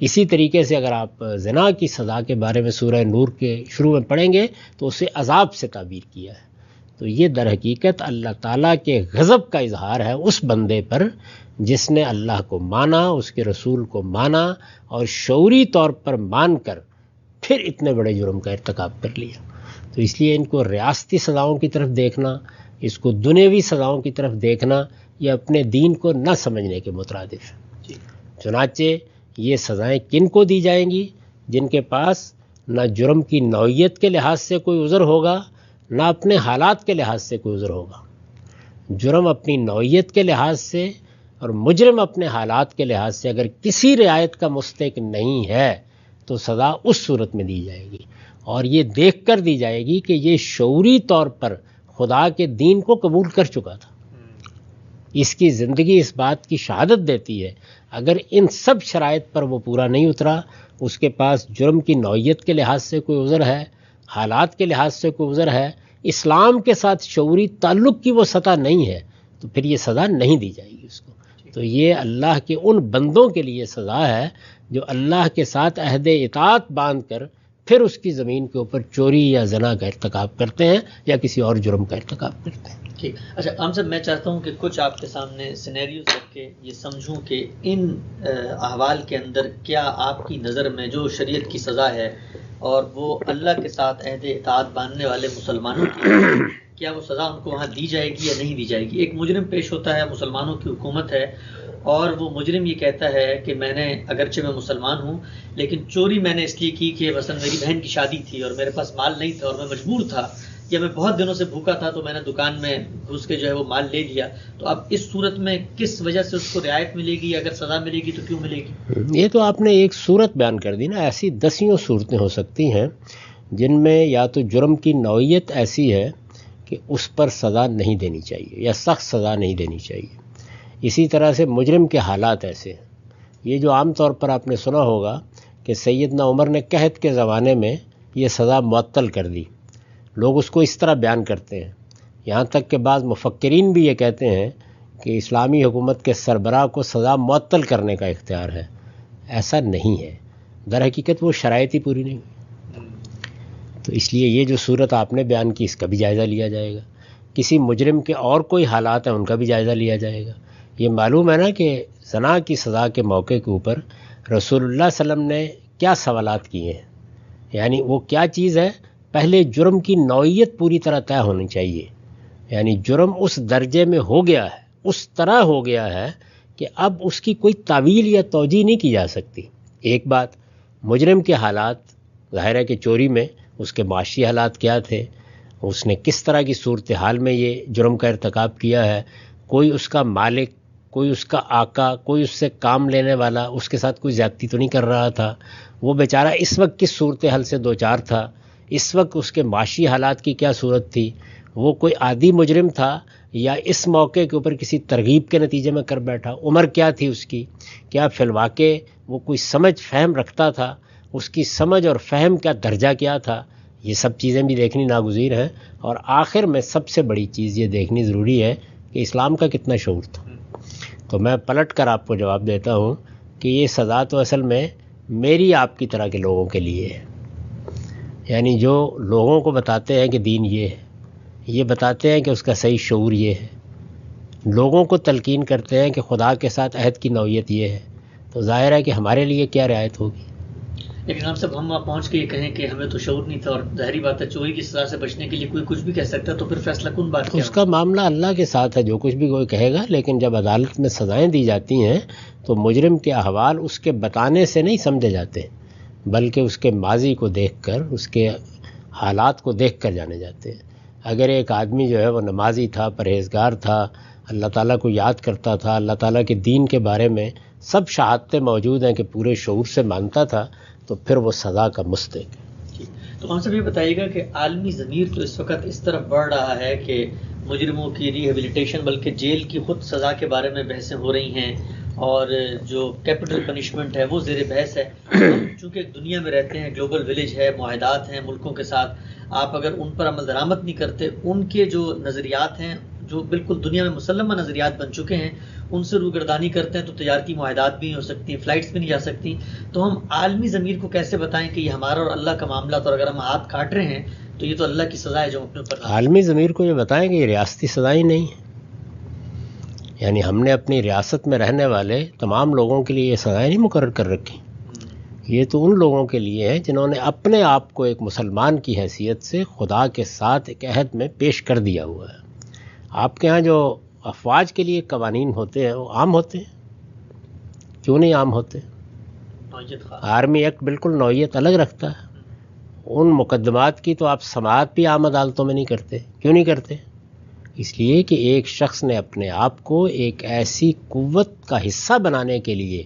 اسی طریقے سے اگر آپ زنا کی سزا کے بارے میں سورہ نور کے شروع میں پڑھیں گے تو اسے عذاب سے تعبیر کیا ہے۔ تو یہ در حقیقت اللہ تعالیٰ کے غضب کا اظہار ہے اس بندے پر جس نے اللہ کو مانا، اس کے رسول کو مانا اور شعوری طور پر مان کر پھر اتنے بڑے جرم کا ارتکاب کر لیا۔ تو اس لیے ان کو ریاستی سزاؤں کی طرف دیکھنا، اس کو دنیاوی سزاؤں کی طرف دیکھنا، یہ اپنے دین کو نہ سمجھنے کے مترادف ہے۔ چنانچہ یہ سزائیں کن کو دی جائیں گی؟ جن کے پاس نہ جرم کی نوعیت کے لحاظ سے کوئی عذر ہوگا، نہ اپنے حالات کے لحاظ سے کوئی عذر ہوگا۔ جرم اپنی نوعیت کے لحاظ سے اور مجرم اپنے حالات کے لحاظ سے اگر کسی رعایت کا مستحق نہیں ہے تو سزا اس صورت میں دی جائے گی، اور یہ دیکھ کر دی جائے گی کہ یہ شعوری طور پر خدا کے دین کو قبول کر چکا تھا۔ اس کی زندگی اس بات کی شہادت دیتی ہے اگر ان سب شرائط پر وہ پورا نہیں اترا، اس کے پاس جرم کی نوعیت کے لحاظ سے کوئی عذر ہے، حالات کے لحاظ سے کوئی عذر ہے، اسلام کے ساتھ شعوری تعلق کی وہ سطح نہیں ہے، تو پھر یہ سزا نہیں دی جائے گی اس کو۔ تو یہ اللہ کے ان بندوں کے لیے سزا ہے جو اللہ کے ساتھ عہد اطاعت باندھ کر پھر اس کی زمین کے اوپر چوری یا زنا کا ارتکاب کرتے ہیں یا کسی اور جرم کا ارتکاب کرتے ہیں۔
ٹھیک، اچھا عام صاحب، میں چاہتا ہوں کہ کچھ آپ کے سامنے سینیریوز رکھ کے یہ سمجھوں کہ ان احوال کے اندر کیا آپ کی نظر میں جو شریعت کی سزا ہے اور وہ اللہ کے ساتھ عہد اطاعت باندھنے والے مسلمانوں کی، کیا وہ سزا ان کو وہاں دی جائے گی یا نہیں دی جائے گی؟ ایک مجرم پیش ہوتا ہے، مسلمانوں کی حکومت ہے، اور وہ مجرم یہ کہتا ہے کہ میں نے، اگرچہ میں مسلمان ہوں لیکن چوری میں نے اس لیے کی کہ مثلا میری بہن کی شادی تھی اور میرے پاس مال نہیں تھا اور میں مجبور تھا، یا میں بہت دنوں سے بھوکا تھا تو میں نے دکان میں گھس کے جو ہے وہ مال لے لیا، تو اب اس صورت میں کس وجہ سے اس کو رعایت ملے گی؟ اگر سزا ملے گی تو کیوں ملے گی؟
یہ تو آپ نے ایک صورت بیان کر دی نا، ایسی دسیوں صورتیں ہو سکتی ہیں جن میں یا تو جرم کی نوعیت ایسی ہے کہ اس پر سزا نہیں دینی چاہیے یا سخت سزا نہیں دینی چاہیے، اسی طرح سے مجرم کے حالات ایسے ہیں۔ یہ جو عام طور پر آپ نے سنا ہوگا کہ سیدنا عمر نے قحط کے زمانے میں یہ سزا معطل کر دی، لوگ اس کو اس طرح بیان کرتے ہیں، یہاں تک کہ بعض مفکرین بھی یہ کہتے ہیں کہ اسلامی حکومت کے سربراہ کو سزا معطل کرنے کا اختیار ہے۔ ایسا نہیں ہے، در حقیقت وہ شرائط ہی پوری نہیں، تو اس لیے یہ جو صورت آپ نے بیان کی اس کا بھی جائزہ لیا جائے گا، کسی مجرم کے اور کوئی حالات ہیں ان کا بھی جائزہ لیا جائے گا۔ یہ معلوم ہے نا کہ زنا کی سزا کے موقع کے اوپر رسول اللہ صلی اللہ علیہ وسلم نے کیا سوالات کیے ہیں، یعنی وہ کیا چیز ہے، پہلے جرم کی نوعیت پوری طرح طے ہونی چاہیے، یعنی جرم اس درجے میں ہو گیا ہے، اس طرح ہو گیا ہے کہ اب اس کی کوئی تعویل یا توجیہ نہیں کی جا سکتی۔ ایک بات، مجرم کے حالات، ظاہر ہے کہ چوری میں اس کے معاشی حالات کیا تھے، اس نے کس طرح کی صورتحال میں یہ جرم کا ارتکاب کیا ہے، کوئی اس کا مالک، کوئی اس کا آقا، کوئی اس سے کام لینے والا اس کے ساتھ کوئی زیادتی تو نہیں کر رہا تھا، وہ بیچارہ اس وقت کس صورتحال سے دوچار تھا، اس وقت اس کے معاشی حالات کی کیا صورت تھی، وہ کوئی عادی مجرم تھا یا اس موقع کے اوپر کسی ترغیب کے نتیجے میں کر بیٹھا، عمر کیا تھی اس کی، کیا فی الواقع وہ کوئی سمجھ فہم رکھتا تھا، اس کی سمجھ اور فہم کا درجہ کیا تھا، یہ سب چیزیں بھی دیکھنی ناگزیر ہیں۔ اور آخر میں سب سے بڑی چیز یہ دیکھنی ضروری ہے کہ اسلام کا کتنا شعور تھا۔ تو میں پلٹ کر آپ کو جواب دیتا ہوں کہ یہ سزا تو اصل میں میری آپ کی طرح کے لوگوں کے لیے ہے، یعنی جو لوگوں کو بتاتے ہیں کہ دین یہ ہے، یہ بتاتے ہیں کہ اس کا صحیح شعور یہ ہے، لوگوں کو تلقین کرتے ہیں کہ خدا کے ساتھ عہد کی نوعیت یہ ہے، تو ظاہر ہے کہ ہمارے لیے کیا رعایت ہوگی۔
لیکن ہم سب ہم وہاں پہنچ کے یہ کہیں کہ ہمیں تو شعور نہیں تھا، اور ظاہری بات ہے چوری کی سزا سے بچنے کے لیے کوئی کچھ بھی کہہ سکتا ہے، تو پھر فیصلہ کن بات کیا
اس کا معاملہ اللہ کے ساتھ ہے، جو کچھ بھی کوئی کہے گا، لیکن جب عدالت میں سزائیں دی جاتی ہیں تو مجرم کے احوال اس کے بتانے سے نہیں سمجھے جاتے، بلکہ اس کے ماضی کو دیکھ کر، اس کے حالات کو دیکھ کر جانے جاتے ہیں۔ اگر ایک آدمی جو ہے وہ نمازی تھا، پرہیزگار تھا، اللہ تعالیٰ کو یاد کرتا تھا، اللہ تعالیٰ کے دین کے بارے میں سب شہادتیں موجود ہیں کہ پورے شعور سے مانتا تھا، تو پھر وہ سزا کا مستحق ہے۔
تو ہم سب یہ بتائیے گا کہ عالمی ضمیر تو اس وقت اس طرف بڑھ رہا ہے کہ مجرموں کی ریہیبلیٹیشن، بلکہ جیل کی خود سزا کے بارے میں بحثیں ہو رہی ہیں، اور جو کیپٹل پنشمنٹ ہے وہ زیر بحث ہے۔ چونکہ ایک دنیا میں رہتے ہیں، گلوبل ولیج ہے، معاہدات ہیں ملکوں کے ساتھ، آپ اگر ان پر عمل درآمد نہیں کرتے، ان کے جو نظریات ہیں جو بالکل دنیا میں مسلمہ نظریات بن چکے ہیں، ان سے روگردانی کرتے ہیں، تو تجارتی معاہدات بھی نہیں ہو سکتی، فلائٹس بھی نہیں جا سکتی۔ تو ہم عالمی ضمیر کو کیسے بتائیں کہ یہ ہمارا اور اللہ کا معاملہ تھا، اور اگر ہم ہاتھ کاٹ رہے ہیں تو یہ تو اللہ کی سزا ہے جو اپنے اوپر۔
عالمی ضمیر کو یہ بتائیں کہ یہ ریاستی سزائیں نہیں ہے، یعنی ہم نے اپنی ریاست میں رہنے والے تمام لوگوں کے لیے یہ سزائیں نہیں مقرر کر رکھی، یہ تو ان لوگوں کے لیے ہیں جنہوں نے اپنے آپ کو ایک مسلمان کی حیثیت سے خدا کے ساتھ ایک عہد میں پیش کر دیا ہوا ہے۔ آپ کے ہاں جو افواج کے لیے قوانین ہوتے ہیں وہ عام ہوتے ہیں، کیوں نہیں عام ہوتے؟ آرمی ایکٹ بالکل نوعیت الگ رکھتا ہے، ان مقدمات کی تو آپ سماعت بھی عام عدالتوں میں نہیں کرتے، کیوں نہیں کرتے؟ اس لیے کہ ایک شخص نے اپنے آپ کو ایک ایسی قوت کا حصہ بنانے کے لیے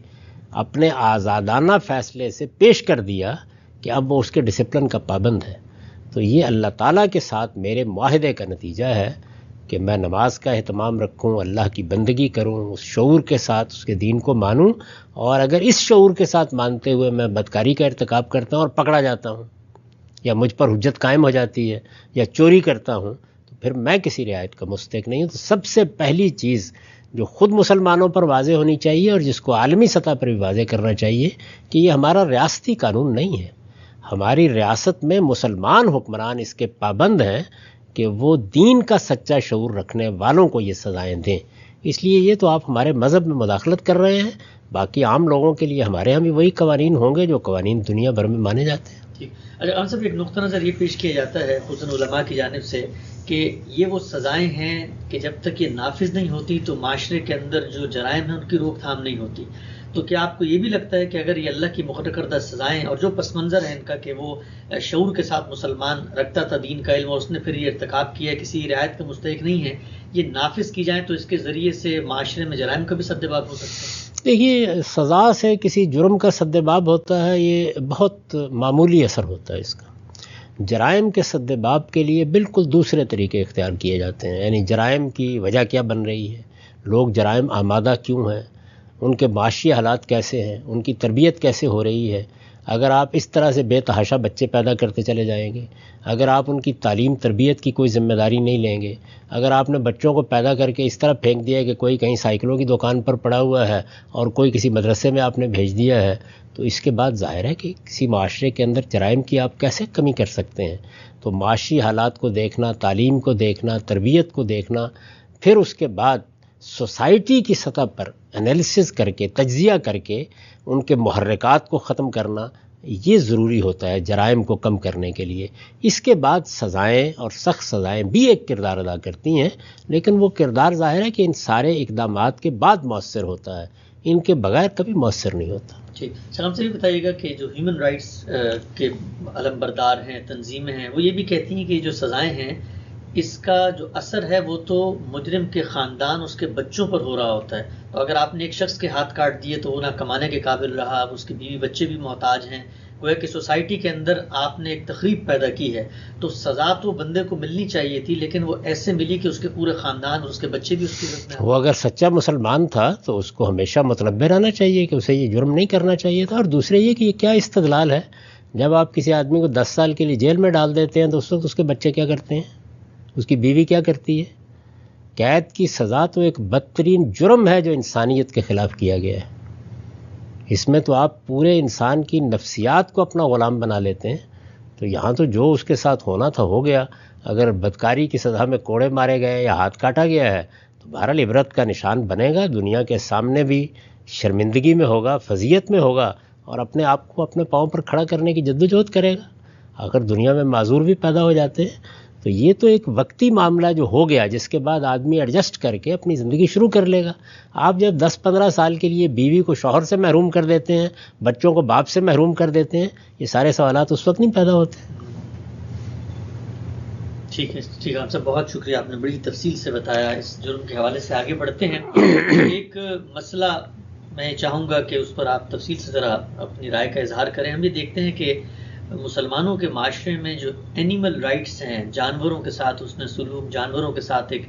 اپنے آزادانہ فیصلے سے پیش کر دیا کہ اب وہ اس کے ڈسپلن کا پابند ہے۔ تو یہ اللہ تعالیٰ کے ساتھ میرے معاہدے کا نتیجہ ہے کہ میں نماز کا اہتمام رکھوں، اللہ کی بندگی کروں، اس شعور کے ساتھ اس کے دین کو مانوں، اور اگر اس شعور کے ساتھ مانتے ہوئے میں بدکاری کا ارتکاب کرتا ہوں اور پکڑا جاتا ہوں یا مجھ پر حجت قائم ہو جاتی ہے یا چوری کرتا ہوں تو پھر میں کسی رعایت کا مستحق نہیں ہوں۔ تو سب سے پہلی چیز جو خود مسلمانوں پر واضح ہونی چاہیے اور جس کو عالمی سطح پر بھی واضح کرنا چاہیے کہ یہ ہمارا ریاستی قانون نہیں ہے، ہماری ریاست میں مسلمان حکمران اس کے پابند ہیں کہ وہ دین کا سچا شعور رکھنے والوں کو یہ سزائیں دیں۔ اس لیے یہ تو آپ ہمارے مذہب میں مداخلت کر رہے ہیں، باقی عام لوگوں کے لیے ہمارے ہاں بھی وہی قوانین ہوں گے جو قوانین دنیا بھر میں مانے جاتے ہیں۔
ٹھیک، اچھا ہم سب ایک نقطہ نظر یہ پیش کیا جاتا ہے خصوصاً علماء کی جانب سے کہ یہ وہ سزائیں ہیں کہ جب تک یہ نافذ نہیں ہوتی تو معاشرے کے اندر جو جرائم ہیں ان کی روک تھام نہیں ہوتی۔ تو کیا آپ کو یہ بھی لگتا ہے کہ اگر یہ اللہ کی مقرر کردہ سزائیں اور جو پس منظر ہے ان کا کہ وہ شعور کے ساتھ مسلمان رکھتا تھا دین کا علم اور اس نے پھر یہ ارتکاب کیا ہے، کسی رعایت کا مستحق نہیں ہے، یہ نافذ کی جائیں تو اس کے ذریعے سے معاشرے میں جرائم کا بھی سدباب ہو سکتا ہے؟
دیکھیے، سزا سے کسی جرم کا سدباب ہوتا ہے، یہ بہت معمولی اثر ہوتا ہے اس کا۔ جرائم کے سدباب کے لیے بالکل دوسرے طریقے اختیار کیے جاتے ہیں، یعنی جرائم کی وجہ کیا بن رہی ہے، لوگ جرائم آمادہ کیوں ہیں، ان کے معاشی حالات کیسے ہیں، ان کی تربیت کیسے ہو رہی ہے۔ اگر آپ اس طرح سے بے تحاشا بچے پیدا کرتے چلے جائیں گے، اگر آپ ان کی تعلیم تربیت کی کوئی ذمہ داری نہیں لیں گے، اگر آپ نے بچوں کو پیدا کر کے اس طرح پھینک دیا کہ کوئی کہیں سائیکلوں کی دکان پر پڑا ہوا ہے اور کوئی کسی مدرسے میں آپ نے بھیج دیا ہے، تو اس کے بعد ظاہر ہے کہ کسی معاشرے کے اندر جرائم کی آپ کیسے کمی کر سکتے ہیں۔ تو معاشی حالات کو دیکھنا، تعلیم کو دیکھنا، تربیت کو دیکھنا، پھر اس کے بعد سوسائٹی کی سطح پر انالیسس کر کے، تجزیہ کر کے ان کے محرکات کو ختم کرنا، یہ ضروری ہوتا ہے جرائم کو کم کرنے کے لیے۔ اس کے بعد سزائیں اور سخت سزائیں بھی ایک کردار ادا کرتی ہیں، لیکن وہ کردار ظاہر ہے کہ ان سارے اقدامات کے بعد مؤثر ہوتا ہے، ان کے بغیر کبھی مؤثر نہیں ہوتا۔
ٹھیک، سر ہم سے بھی بتائیے گا کہ جو ہیومن رائٹس کے علم بردار ہیں، تنظیمیں ہیں، وہ یہ بھی کہتی ہیں کہ جو سزائیں ہیں اس کا جو اثر ہے وہ تو مجرم کے خاندان، اس کے بچوں پر ہو رہا ہوتا ہے۔ تو اگر آپ نے ایک شخص کے ہاتھ کاٹ دیے تو وہ نہ کمانے کے قابل رہا، اب اس کی بیوی بچے بھی محتاج ہیں، گویا کہ سوسائٹی کے اندر آپ نے ایک تخریب پیدا کی ہے۔ تو سزا تو بندے کو ملنی چاہیے تھی، لیکن وہ ایسے ملی کہ اس کے پورے خاندان اور اس کے بچے بھی اس کی عزت میں۔
وہ اگر سچا مسلمان تھا تو اس کو ہمیشہ متنبہ رہنا چاہیے کہ اسے یہ جرم نہیں کرنا چاہیے تھا۔ اور دوسرے یہ کہ یہ کیا استدلال ہے، جب آپ کسی آدمی کو 10 سال کے لیے جیل میں ڈال دیتے ہیں تو اس وقت اس کے بچے کیا کرتے ہیں، اس کی بیوی کیا کرتی ہے؟ قید کی سزا تو ایک بدترین جرم ہے جو انسانیت کے خلاف کیا گیا ہے۔ اس میں تو آپ پورے انسان کی نفسیات کو اپنا غلام بنا لیتے ہیں۔ تو یہاں تو جو اس کے ساتھ ہونا تھا ہو گیا۔ اگر بدکاری کی سزا میں کوڑے مارے گئے یا ہاتھ کاٹا گیا ہے تو بہرحال عبرت کا نشان بنے گا، دنیا کے سامنے بھی شرمندگی میں ہوگا، فضیحت میں ہوگا، اور اپنے آپ کو اپنے پاؤں پر کھڑا کرنے کی جدوجہد کرے گا۔ اگر دنیا میں معذور بھی پیدا ہو جاتے ہیں تو یہ تو ایک وقتی معاملہ جو ہو گیا، جس کے بعد آدمی ایڈجسٹ کر کے اپنی زندگی شروع کر لے گا۔ آپ جب 10-15 سال کے لیے بیوی کو شوہر سے محروم کر دیتے ہیں، بچوں کو باپ سے محروم کر دیتے ہیں، یہ سارے سوالات اس وقت نہیں پیدا ہوتے۔
ٹھیک ہے، ٹھیک ہے، آپ سے بہت شکریہ، آپ نے بڑی تفصیل سے بتایا۔ اس جرم کے حوالے سے آگے بڑھتے ہیں۔ ایک مسئلہ میں چاہوں گا کہ اس پر آپ تفصیل سے ذرا اپنی رائے کا اظہار کریں۔ ہم یہ دیکھتے ہیں کہ مسلمانوں کے معاشرے میں جو اینیمل رائٹس ہیں، جانوروں کے ساتھ حسن سلوک، جانوروں کے ساتھ ایک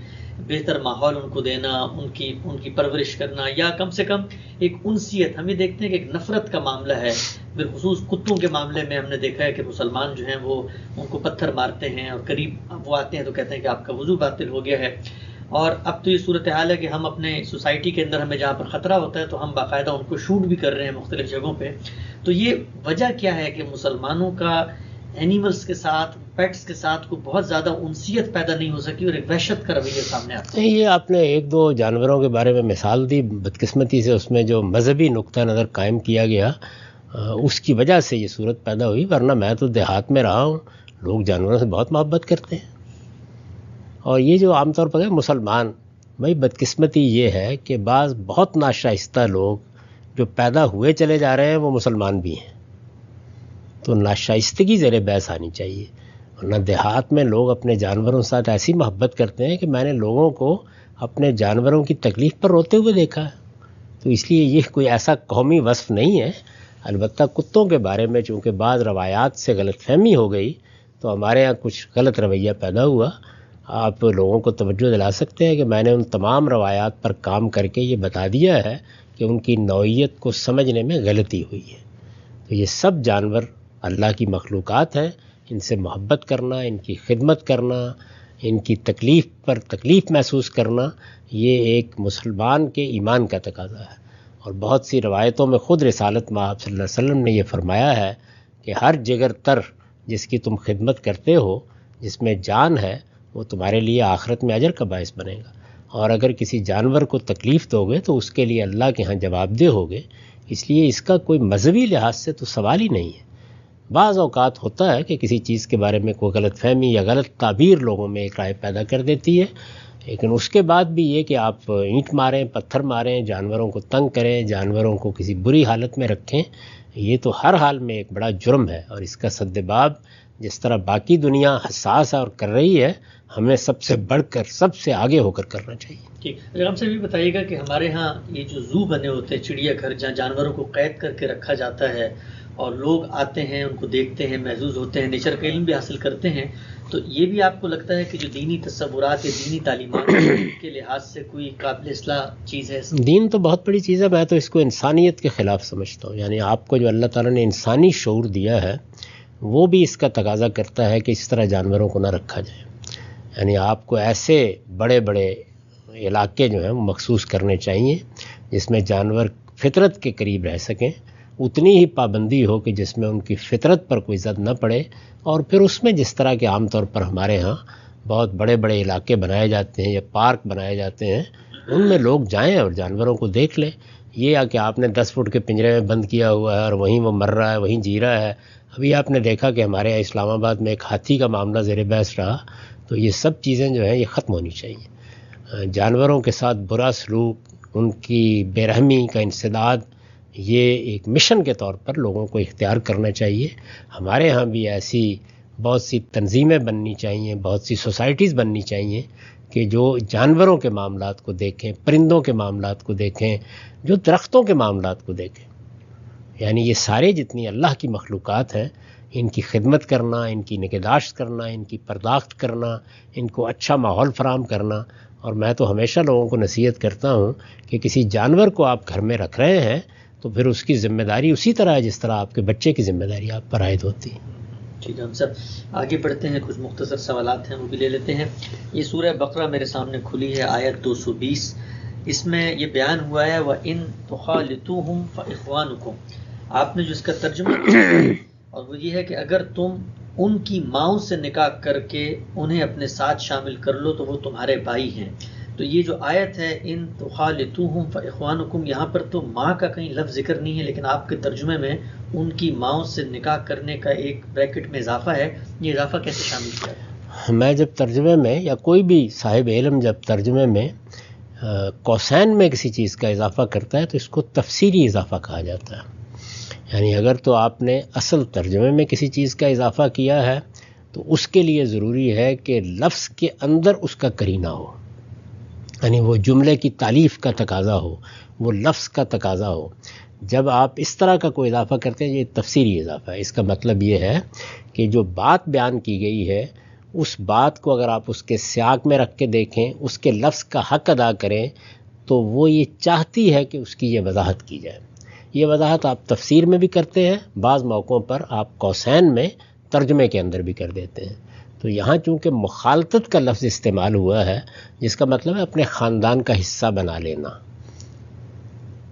بہتر ماحول ان کو دینا، ان کی پرورش کرنا، یا کم سے کم ایک انسیت، ہم یہ دیکھتے ہیں کہ ایک نفرت کا معاملہ ہے۔ بالخصوص کتوں کے معاملے میں ہم نے دیکھا ہے کہ مسلمان جو ہیں وہ ان کو پتھر مارتے ہیں، اور قریب وہ آتے ہیں تو کہتے ہیں کہ آپ کا وضو باطل ہو گیا ہے۔ اور اب تو یہ صورتحال ہے کہ ہم اپنے سوسائٹی کے اندر ہمیں جہاں پر خطرہ ہوتا ہے تو ہم باقاعدہ ان کو شوٹ بھی کر رہے ہیں مختلف جگہوں پہ۔ تو یہ وجہ کیا ہے کہ مسلمانوں کا اینیملز کے ساتھ، پیٹس کے ساتھ کوئی بہت زیادہ انسیت پیدا نہیں ہو سکی اور ایک وحشت کا رویہ سامنے آتا ہے؟
یہ آپ نے 1-2 جانوروں کے بارے میں مثال دی، بدقسمتی سے اس میں جو مذہبی نقطہ نظر قائم کیا گیا اس کی وجہ سے یہ صورت پیدا ہوئی، ورنہ میں تو دیہات میں رہا ہوں، لوگ جانوروں سے بہت محبت کرتے ہیں۔ اور یہ جو عام طور پر ہے مسلمان، بھائی بدقسمتی یہ ہے کہ بعض بہت ناشائستہ لوگ جو پیدا ہوئے چلے جا رہے ہیں وہ مسلمان بھی ہیں، تو ناشائستگی زیر بحث آنی چاہیے۔ ورنہ دیہات میں لوگ اپنے جانوروں کے ساتھ ایسی محبت کرتے ہیں کہ میں نے لوگوں کو اپنے جانوروں کی تکلیف پر روتے ہوئے دیکھا ہے۔ تو اس لیے یہ کوئی ایسا قومی وصف نہیں ہے۔ البتہ کتوں کے بارے میں چونکہ بعض روایات سے غلط فہمی ہو گئی تو ہمارے ہاں کچھ غلط رویہ پیدا ہوا۔ آپ لوگوں کو توجہ دلا سکتے ہیں کہ میں نے ان تمام روایات پر کام کر کے یہ بتا دیا ہے کہ ان کی نوعیت کو سمجھنے میں غلطی ہوئی ہے۔ تو یہ سب جانور اللہ کی مخلوقات ہیں، ان سے محبت کرنا، ان کی خدمت کرنا، ان کی تکلیف پر تکلیف محسوس کرنا، یہ ایک مسلمان کے ایمان کا تقاضا ہے۔ اور بہت سی روایتوں میں خود رسالت مآب صلی اللہ علیہ وسلم نے یہ فرمایا ہے کہ ہر جگر تر جس کی تم خدمت کرتے ہو، جس میں جان ہے، وہ تمہارے لیے آخرت میں اجر کا باعث بنے گا، اور اگر کسی جانور کو تکلیف دو گے تو اس کے لیے اللہ کے ہاں جواب دہ ہوگے۔ اس لیے اس کا کوئی مذہبی لحاظ سے تو سوال ہی نہیں ہے۔ بعض اوقات ہوتا ہے کہ کسی چیز کے بارے میں کوئی غلط فہمی یا غلط تعبیر لوگوں میں ایک رائے پیدا کر دیتی ہے، لیکن اس کے بعد بھی یہ کہ آپ اینٹ ماریں، پتھر ماریں، جانوروں کو تنگ کریں، جانوروں کو کسی بری حالت میں رکھیں، یہ تو ہر حال میں ایک بڑا جرم ہے، اور اس کا سدباب جس طرح باقی دنیا حساس ہے اور کر رہی ہے، ہمیں سب سے بڑھ کر، سب سے آگے ہو کر کرنا چاہیے۔
ٹھیک، اگر ہم سے بھی بتائیے گا کہ ہمارے ہاں یہ جو زو بنے ہوتے ہیں، چڑیا گھر جہاں جانوروں کو قید کر کے رکھا جاتا ہے اور لوگ آتے ہیں، ان کو دیکھتے ہیں، محظوظ ہوتے ہیں، نیچر کا علم بھی حاصل کرتے ہیں، تو یہ بھی آپ کو لگتا ہے کہ جو دینی تصورات یا دینی تعلیمات کے لحاظ سے کوئی قابل اصلاح چیز ہے؟
دین تو بہت بڑی چیز ہے، میں تو اس کو انسانیت کے خلاف سمجھتا ہوں۔ یعنی آپ کو جو اللہ تعالیٰ نے انسانی شعور دیا ہے، وہ بھی اس کا تقاضا کرتا ہے کہ اس طرح جانوروں کو نہ رکھا جائے۔ یعنی آپ کو ایسے بڑے بڑے علاقے جو ہیں وہ مخصوص کرنے چاہیے جس میں جانور فطرت کے قریب رہ سکیں، اتنی ہی پابندی ہو کہ جس میں ان کی فطرت پر کوئی زد نہ پڑے، اور پھر اس میں جس طرح کے عام طور پر ہمارے ہاں بہت بڑے بڑے علاقے بنائے جاتے ہیں یا پارک بنائے جاتے ہیں، ان میں لوگ جائیں اور جانوروں کو دیکھ لیں۔ یہ کہ آپ نے 10 فٹ کے پنجرے میں بند کیا ہوا ہے اور وہیں وہ مر رہا ہے، وہیں جی رہا ہے۔ ابھی آپ نے دیکھا کہ ہمارے یہاں اسلام آباد میں ایک ہاتھی کا معاملہ زیر بحث رہا، تو یہ سب چیزیں جو ہیں یہ ختم ہونی چاہیے۔ جانوروں کے ساتھ برا سلوک، ان کی بے رحمی کا انسداد، یہ ایک مشن کے طور پر لوگوں کو اختیار کرنا چاہیے۔ ہمارے ہاں بھی ایسی بہت سی تنظیمیں بننی چاہیے، بہت سی سوسائٹیز بننی چاہیے کہ جو جانوروں کے معاملات کو دیکھیں، پرندوں کے معاملات کو دیکھیں، جو درختوں کے معاملات کو دیکھیں۔ یعنی یہ سارے جتنی اللہ کی مخلوقات ہیں، ان کی خدمت کرنا، ان کی نگہداشت کرنا، ان کی پرداخت کرنا، ان کو اچھا ماحول فراہم کرنا۔ اور میں تو ہمیشہ لوگوں کو نصیحت کرتا ہوں کہ کسی جانور کو آپ گھر میں رکھ رہے ہیں تو پھر اس کی ذمہ داری اسی طرح ہے جس طرح آپ کے بچے کی ذمہ داری آپ پر عائد ہوتی ہے۔
ٹھیک ہے، ہم سب آگے بڑھتے ہیں، کچھ مختصر سوالات ہیں وہ بھی لے لیتے ہیں۔ یہ سورہ بقرہ میرے سامنے کھلی ہے، آیت 220، اس میں یہ بیان ہوا ہے وَإِن تُخَالِطُوهُمْ فَإِخْوَانُكُمْ۔ آپ نے جو اس کا ترجمہ کیا اور وہ یہ ہے کہ اگر تم ان کی ماؤں سے نکاح کر کے انہیں اپنے ساتھ شامل کر لو تو وہ تمہارے بھائی ہیں۔ تو یہ جو آیت ہے ان تخالطوہم فاخوانکم، یہاں پر تو ماں کا کہیں لفظ ذکر نہیں ہے، لیکن آپ کے ترجمے میں ان کی ماؤں سے نکاح کرنے کا ایک بریکٹ میں اضافہ ہے، یہ اضافہ کیسے شامل کیا؟
میں جب ترجمے میں یا کوئی بھی صاحب علم جب ترجمے میں قوسین میں کسی چیز کا اضافہ کرتا ہے تو اس کو تفسیری اضافہ کہا جاتا ہے۔ یعنی اگر تو آپ نے اصل ترجمے میں کسی چیز کا اضافہ کیا ہے تو اس کے لیے ضروری ہے کہ لفظ کے اندر اس کا قرینہ ہو، یعنی وہ جملے کی تالیف کا تقاضا ہو، وہ لفظ کا تقاضا ہو۔ جب آپ اس طرح کا کوئی اضافہ کرتے ہیں یہ تفسیری اضافہ ہے۔ اس کا مطلب یہ ہے کہ جو بات بیان کی گئی ہے اس بات کو اگر آپ اس کے سیاق میں رکھ کے دیکھیں، اس کے لفظ کا حق ادا کریں تو وہ یہ چاہتی ہے کہ اس کی یہ وضاحت کی جائے۔ یہ وضاحت آپ تفسیر میں بھی کرتے ہیں، بعض موقعوں پر آپ قوسین میں ترجمے کے اندر بھی کر دیتے ہیں۔ تو یہاں چونکہ مخالطت کا لفظ استعمال ہوا ہے جس کا مطلب ہے اپنے خاندان کا حصہ بنا لینا،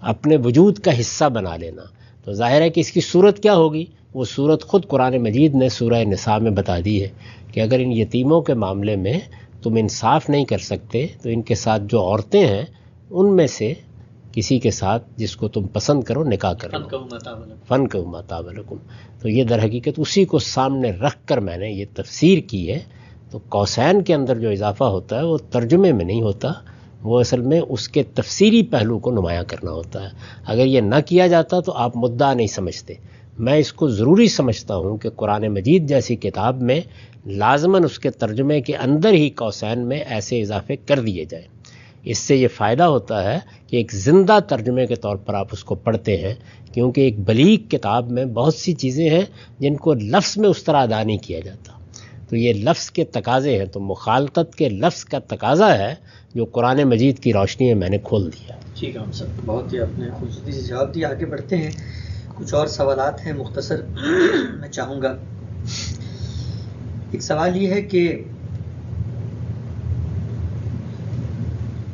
اپنے وجود کا حصہ بنا لینا، تو ظاہر ہے کہ اس کی صورت کیا ہوگی؟ وہ صورت خود قرآن مجید نے سورہ نساء میں بتا دی ہے کہ اگر ان یتیموں کے معاملے میں تم انصاف نہیں کر سکتے تو ان کے ساتھ جو عورتیں ہیں ان میں سے کسی کے ساتھ جس کو تم پسند کرو نکاح کرو، فَانكِحُوا مَا طَابَ لَكُم۔ تو یہ در حقیقت اسی کو سامنے رکھ کر میں نے یہ تفسیر کی ہے۔ تو قوسین کے اندر جو اضافہ ہوتا ہے وہ ترجمے میں نہیں ہوتا، وہ اصل میں اس کے تفسیری پہلو کو نمایاں کرنا ہوتا ہے۔ اگر یہ نہ کیا جاتا تو آپ مدعا نہیں سمجھتے۔ میں اس کو ضروری سمجھتا ہوں کہ قرآن مجید جیسی کتاب میں لازماً اس کے ترجمے کے اندر ہی قوسین میں ایسے اضافے کر دیے جائیں۔ اس سے یہ فائدہ ہوتا ہے کہ ایک زندہ ترجمے کے طور پر آپ اس کو پڑھتے ہیں، کیونکہ ایک بلیغ کتاب میں بہت سی چیزیں ہیں جن کو لفظ میں اس طرح ادا نہیں کیا جاتا۔ تو یہ لفظ کے تقاضے ہیں، تو مخالطت کے لفظ کا تقاضا ہے جو قرآن مجید کی روشنی میں نے کھول دیا۔
ٹھیک ہے ہم سب، بہت ہی آپ نے خوبصورتی سے جواب دیا۔ آگے بڑھتے ہیں، کچھ اور سوالات ہیں مختصر میں چاہوں گا۔ ایک سوال یہ ہے کہ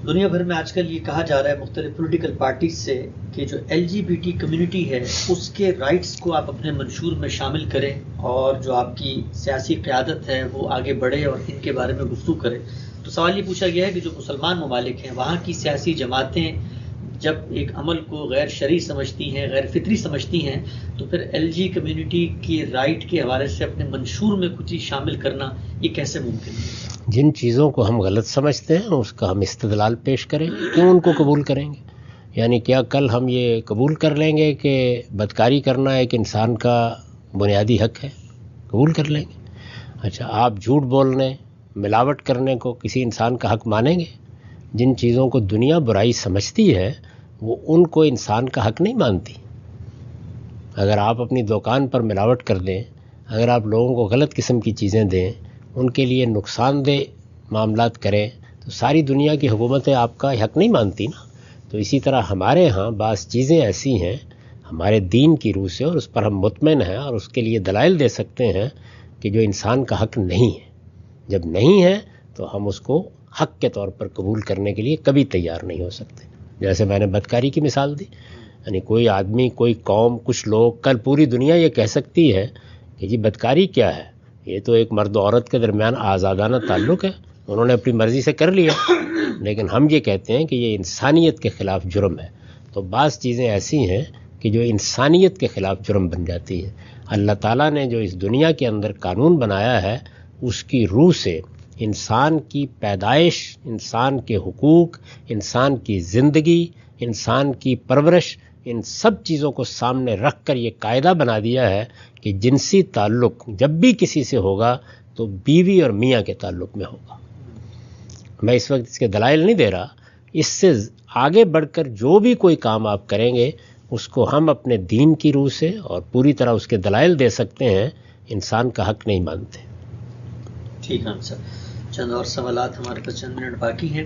دنیا بھر میں آج کل یہ کہا جا رہا ہے مختلف پولیٹیکل پارٹیز سے کہ جو LGBT کمیونٹی ہے اس کے رائٹس کو آپ اپنے منشور میں شامل کریں، اور جو آپ کی سیاسی قیادت ہے وہ آگے بڑھے اور ان کے بارے میں گفتگو کرے۔ تو سوال یہ پوچھا گیا ہے کہ جو مسلمان ممالک ہیں وہاں کی سیاسی جماعتیں جب ایک عمل کو غیر شرعی سمجھتی ہیں، غیر فطری سمجھتی ہیں، تو پھر LG کمیونٹی کے رائٹ کے حوالے سے اپنے منشور میں کچھ چیز شامل کرنا یہ کیسے ممکن ہے؟
جن چیزوں کو ہم غلط سمجھتے ہیں اس کا ہم استدلال پیش کریں، کیوں ان کو قبول کریں گے؟ یعنی کیا کل ہم یہ قبول کر لیں گے کہ بدکاری کرنا ایک انسان کا بنیادی حق ہے؟ قبول کر لیں گے؟ اچھا، آپ جھوٹ بولنے، ملاوٹ کرنے کو کسی انسان کا حق مانیں گے؟ جن چیزوں کو دنیا برائی سمجھتی ہے وہ ان کو انسان کا حق نہیں مانتی۔ اگر آپ اپنی دکان پر ملاوٹ کر دیں، اگر آپ لوگوں کو غلط قسم کی چیزیں دیں، ان کے لیے نقصان دہ معاملات کریں، تو ساری دنیا کی حکومتیں آپ کا حق نہیں مانتی نا۔ تو اسی طرح ہمارے ہاں بعض چیزیں ایسی ہیں ہمارے دین کی روح سے، اور اس پر ہم مطمئن ہیں اور اس کے لیے دلائل دے سکتے ہیں کہ جو انسان کا حق نہیں ہے۔ جب نہیں ہے تو ہم اس کو حق کے طور پر قبول کرنے کے لیے کبھی تیار نہیں ہو سکتے۔ جیسے میں نے بدکاری کی مثال دی، یعنی کوئی آدمی، کوئی قوم، کچھ لوگ، کل پوری دنیا یہ کہہ سکتی ہے کہ جی بدکاری کیا ہے، یہ تو ایک مرد و عورت کے درمیان آزادانہ تعلق ہے، انہوں نے اپنی مرضی سے کر لیا، لیکن ہم یہ کہتے ہیں کہ یہ انسانیت کے خلاف جرم ہے۔ تو بعض چیزیں ایسی ہیں کہ جو انسانیت کے خلاف جرم بن جاتی ہیں۔ اللہ تعالیٰ نے جو اس دنیا کے اندر قانون بنایا ہے اس کی روح سے انسان کی پیدائش، انسان کے حقوق، انسان کی زندگی، انسان کی پرورش، ان سب چیزوں کو سامنے رکھ کر یہ قاعدہ بنا دیا ہے کہ جنسی تعلق جب بھی کسی سے ہوگا تو بیوی اور میاں کے تعلق میں ہوگا۔ میں اس وقت اس کے دلائل نہیں دے رہا، اس سے آگے بڑھ کر جو بھی کوئی کام آپ کریں گے اس کو ہم اپنے دین کی روح سے اور پوری طرح اس کے دلائل دے سکتے ہیں، انسان کا حق نہیں مانتے۔
ٹھیک ہے سر، چند اور سوالات ہمارے پاس، چند منٹ باقی ہیں۔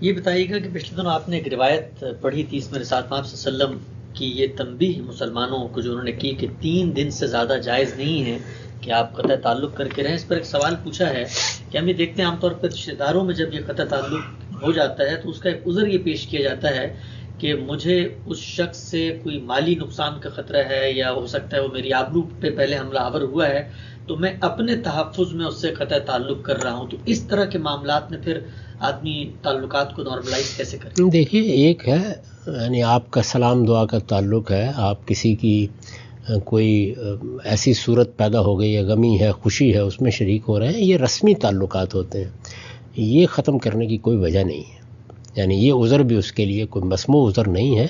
یہ بتائیے گا کہ پچھلے دنوں آپ نے ایک روایت پڑھی تھی، اس میں رسالت محمد صلی اللہ علیہ وسلم کی یہ تنبیہ مسلمانوں کو جو انہوں نے کی کہ 3 دن سے زیادہ جائز نہیں ہے کہ آپ قطع تعلق کر کے رہیں۔ اس پر ایک سوال پوچھا ہے کہ ہم یہ دیکھتے ہیں عام طور پر رشتہ داروں میں جب یہ قطع تعلق ہو جاتا ہے تو اس کا ایک عذر یہ پیش کیا جاتا ہے کہ مجھے اس شخص سے کوئی مالی نقصان کا خطرہ ہے، یا ہو سکتا ہے وہ میری آبرو پہ پہلے حملہ آور ہوا ہے، تو میں اپنے تحفظ میں اس سے قطع تعلق کر رہا ہوں۔ تو اس طرح کے معاملات میں پھر آدمی تعلقات کو نارملائز کیسے کرے؟
دیکھیے، ایک ہے یعنی آپ کا سلام دعا کا تعلق ہے، آپ کسی کی کوئی ایسی صورت پیدا ہو گئی ہے، غمی ہے، خوشی ہے، اس میں شریک ہو رہے ہیں، یہ رسمی تعلقات ہوتے ہیں، یہ ختم کرنے کی کوئی وجہ نہیں ہے۔ یعنی یہ عذر بھی اس کے لیے کوئی مسموع عذر نہیں ہے۔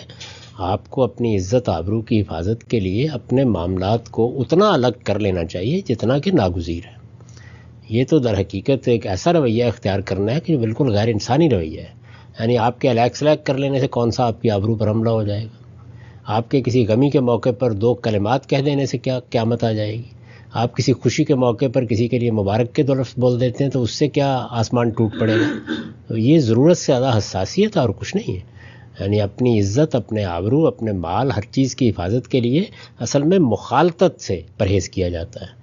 آپ کو اپنی عزت آبرو کی حفاظت کے لیے اپنے معاملات کو اتنا الگ کر لینا چاہیے جتنا کہ ناگزیر ہے۔ یہ تو در حقیقت ایک ایسا رویہ اختیار کرنا ہے کہ جو بالکل غیر انسانی رویہ ہے۔ یعنی آپ کے الیک سلیک کر لینے سے کون سا آپ کی آبرو پر حملہ ہو جائے گا؟ آپ کے کسی غمی کے موقع پر 2 کلمات کہہ دینے سے کیا قیامت آ جائے گی؟ آپ کسی خوشی کے موقع پر کسی کے لیے مبارک کے 2 لفظ بول دیتے ہیں تو اس سے کیا آسمان ٹوٹ پڑے گا؟ تو یہ ضرورت سے زیادہ حساسیت اور کچھ نہیں ہے۔ یعنی اپنی عزت، اپنے آبرو، اپنے مال، ہر چیز کی حفاظت کے لیے اصل میں مخالطت سے پرہیز کیا جاتا ہے۔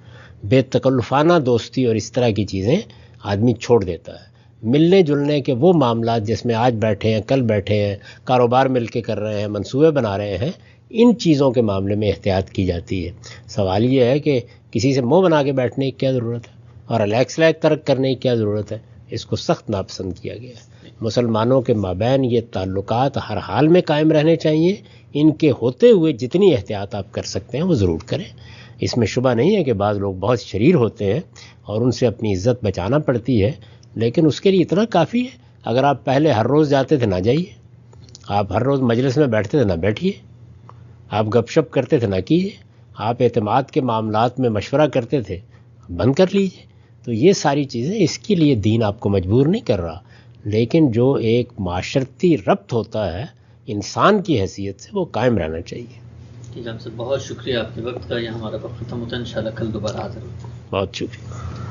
بے تکلفانہ دوستی اور اس طرح کی چیزیں آدمی چھوڑ دیتا ہے۔ ملنے جلنے کے وہ معاملات جس میں آج بیٹھے ہیں، کل بیٹھے ہیں، کاروبار مل کے کر رہے ہیں، منصوبے بنا رہے ہیں، ان چیزوں کے معاملے میں احتیاط کی جاتی ہے۔ سوال یہ ہے کہ کسی سے منہ بنا کے بیٹھنے کی کیا ضرورت ہے، اور الیک سلیک ترک کرنے کی کیا ضرورت ہے؟ اس کو سخت ناپسند کیا گیا ہے۔ مسلمانوں کے مابین یہ تعلقات ہر حال میں قائم رہنے چاہیے۔ ان کے ہوتے ہوئے جتنی احتیاط آپ کر سکتے ہیں وہ ضرور کریں۔ اس میں شبہ نہیں ہے کہ بعض لوگ بہت شریر ہوتے ہیں اور ان سے اپنی عزت بچانا پڑتی ہے، لیکن اس کے لیے اتنا کافی ہے، اگر آپ پہلے ہر روز جاتے تھے نہ جائیے، آپ ہر روز مجلس میں بیٹھتے تھے نہ بیٹھیے، آپ گپ شپ کرتے تھے نہ کیجیے، آپ اعتماد کے معاملات میں مشورہ کرتے تھے بند کر لیجیے۔ تو یہ ساری چیزیں، اس کے لیے دین آپ کو مجبور نہیں کر رہا، لیکن جو ایک معاشرتی ربط ہوتا ہے انسان کی حیثیت سے، وہ قائم رہنا چاہیے۔
ٹھیک ہے، آپ سے بہت شکریہ، آپ کے وقت کا۔ یہ ہمارا وقت ختم ہوتا ہے، انشاءاللہ کل دوبارہ حاضر ہوتا ہے۔
بہت شکریہ۔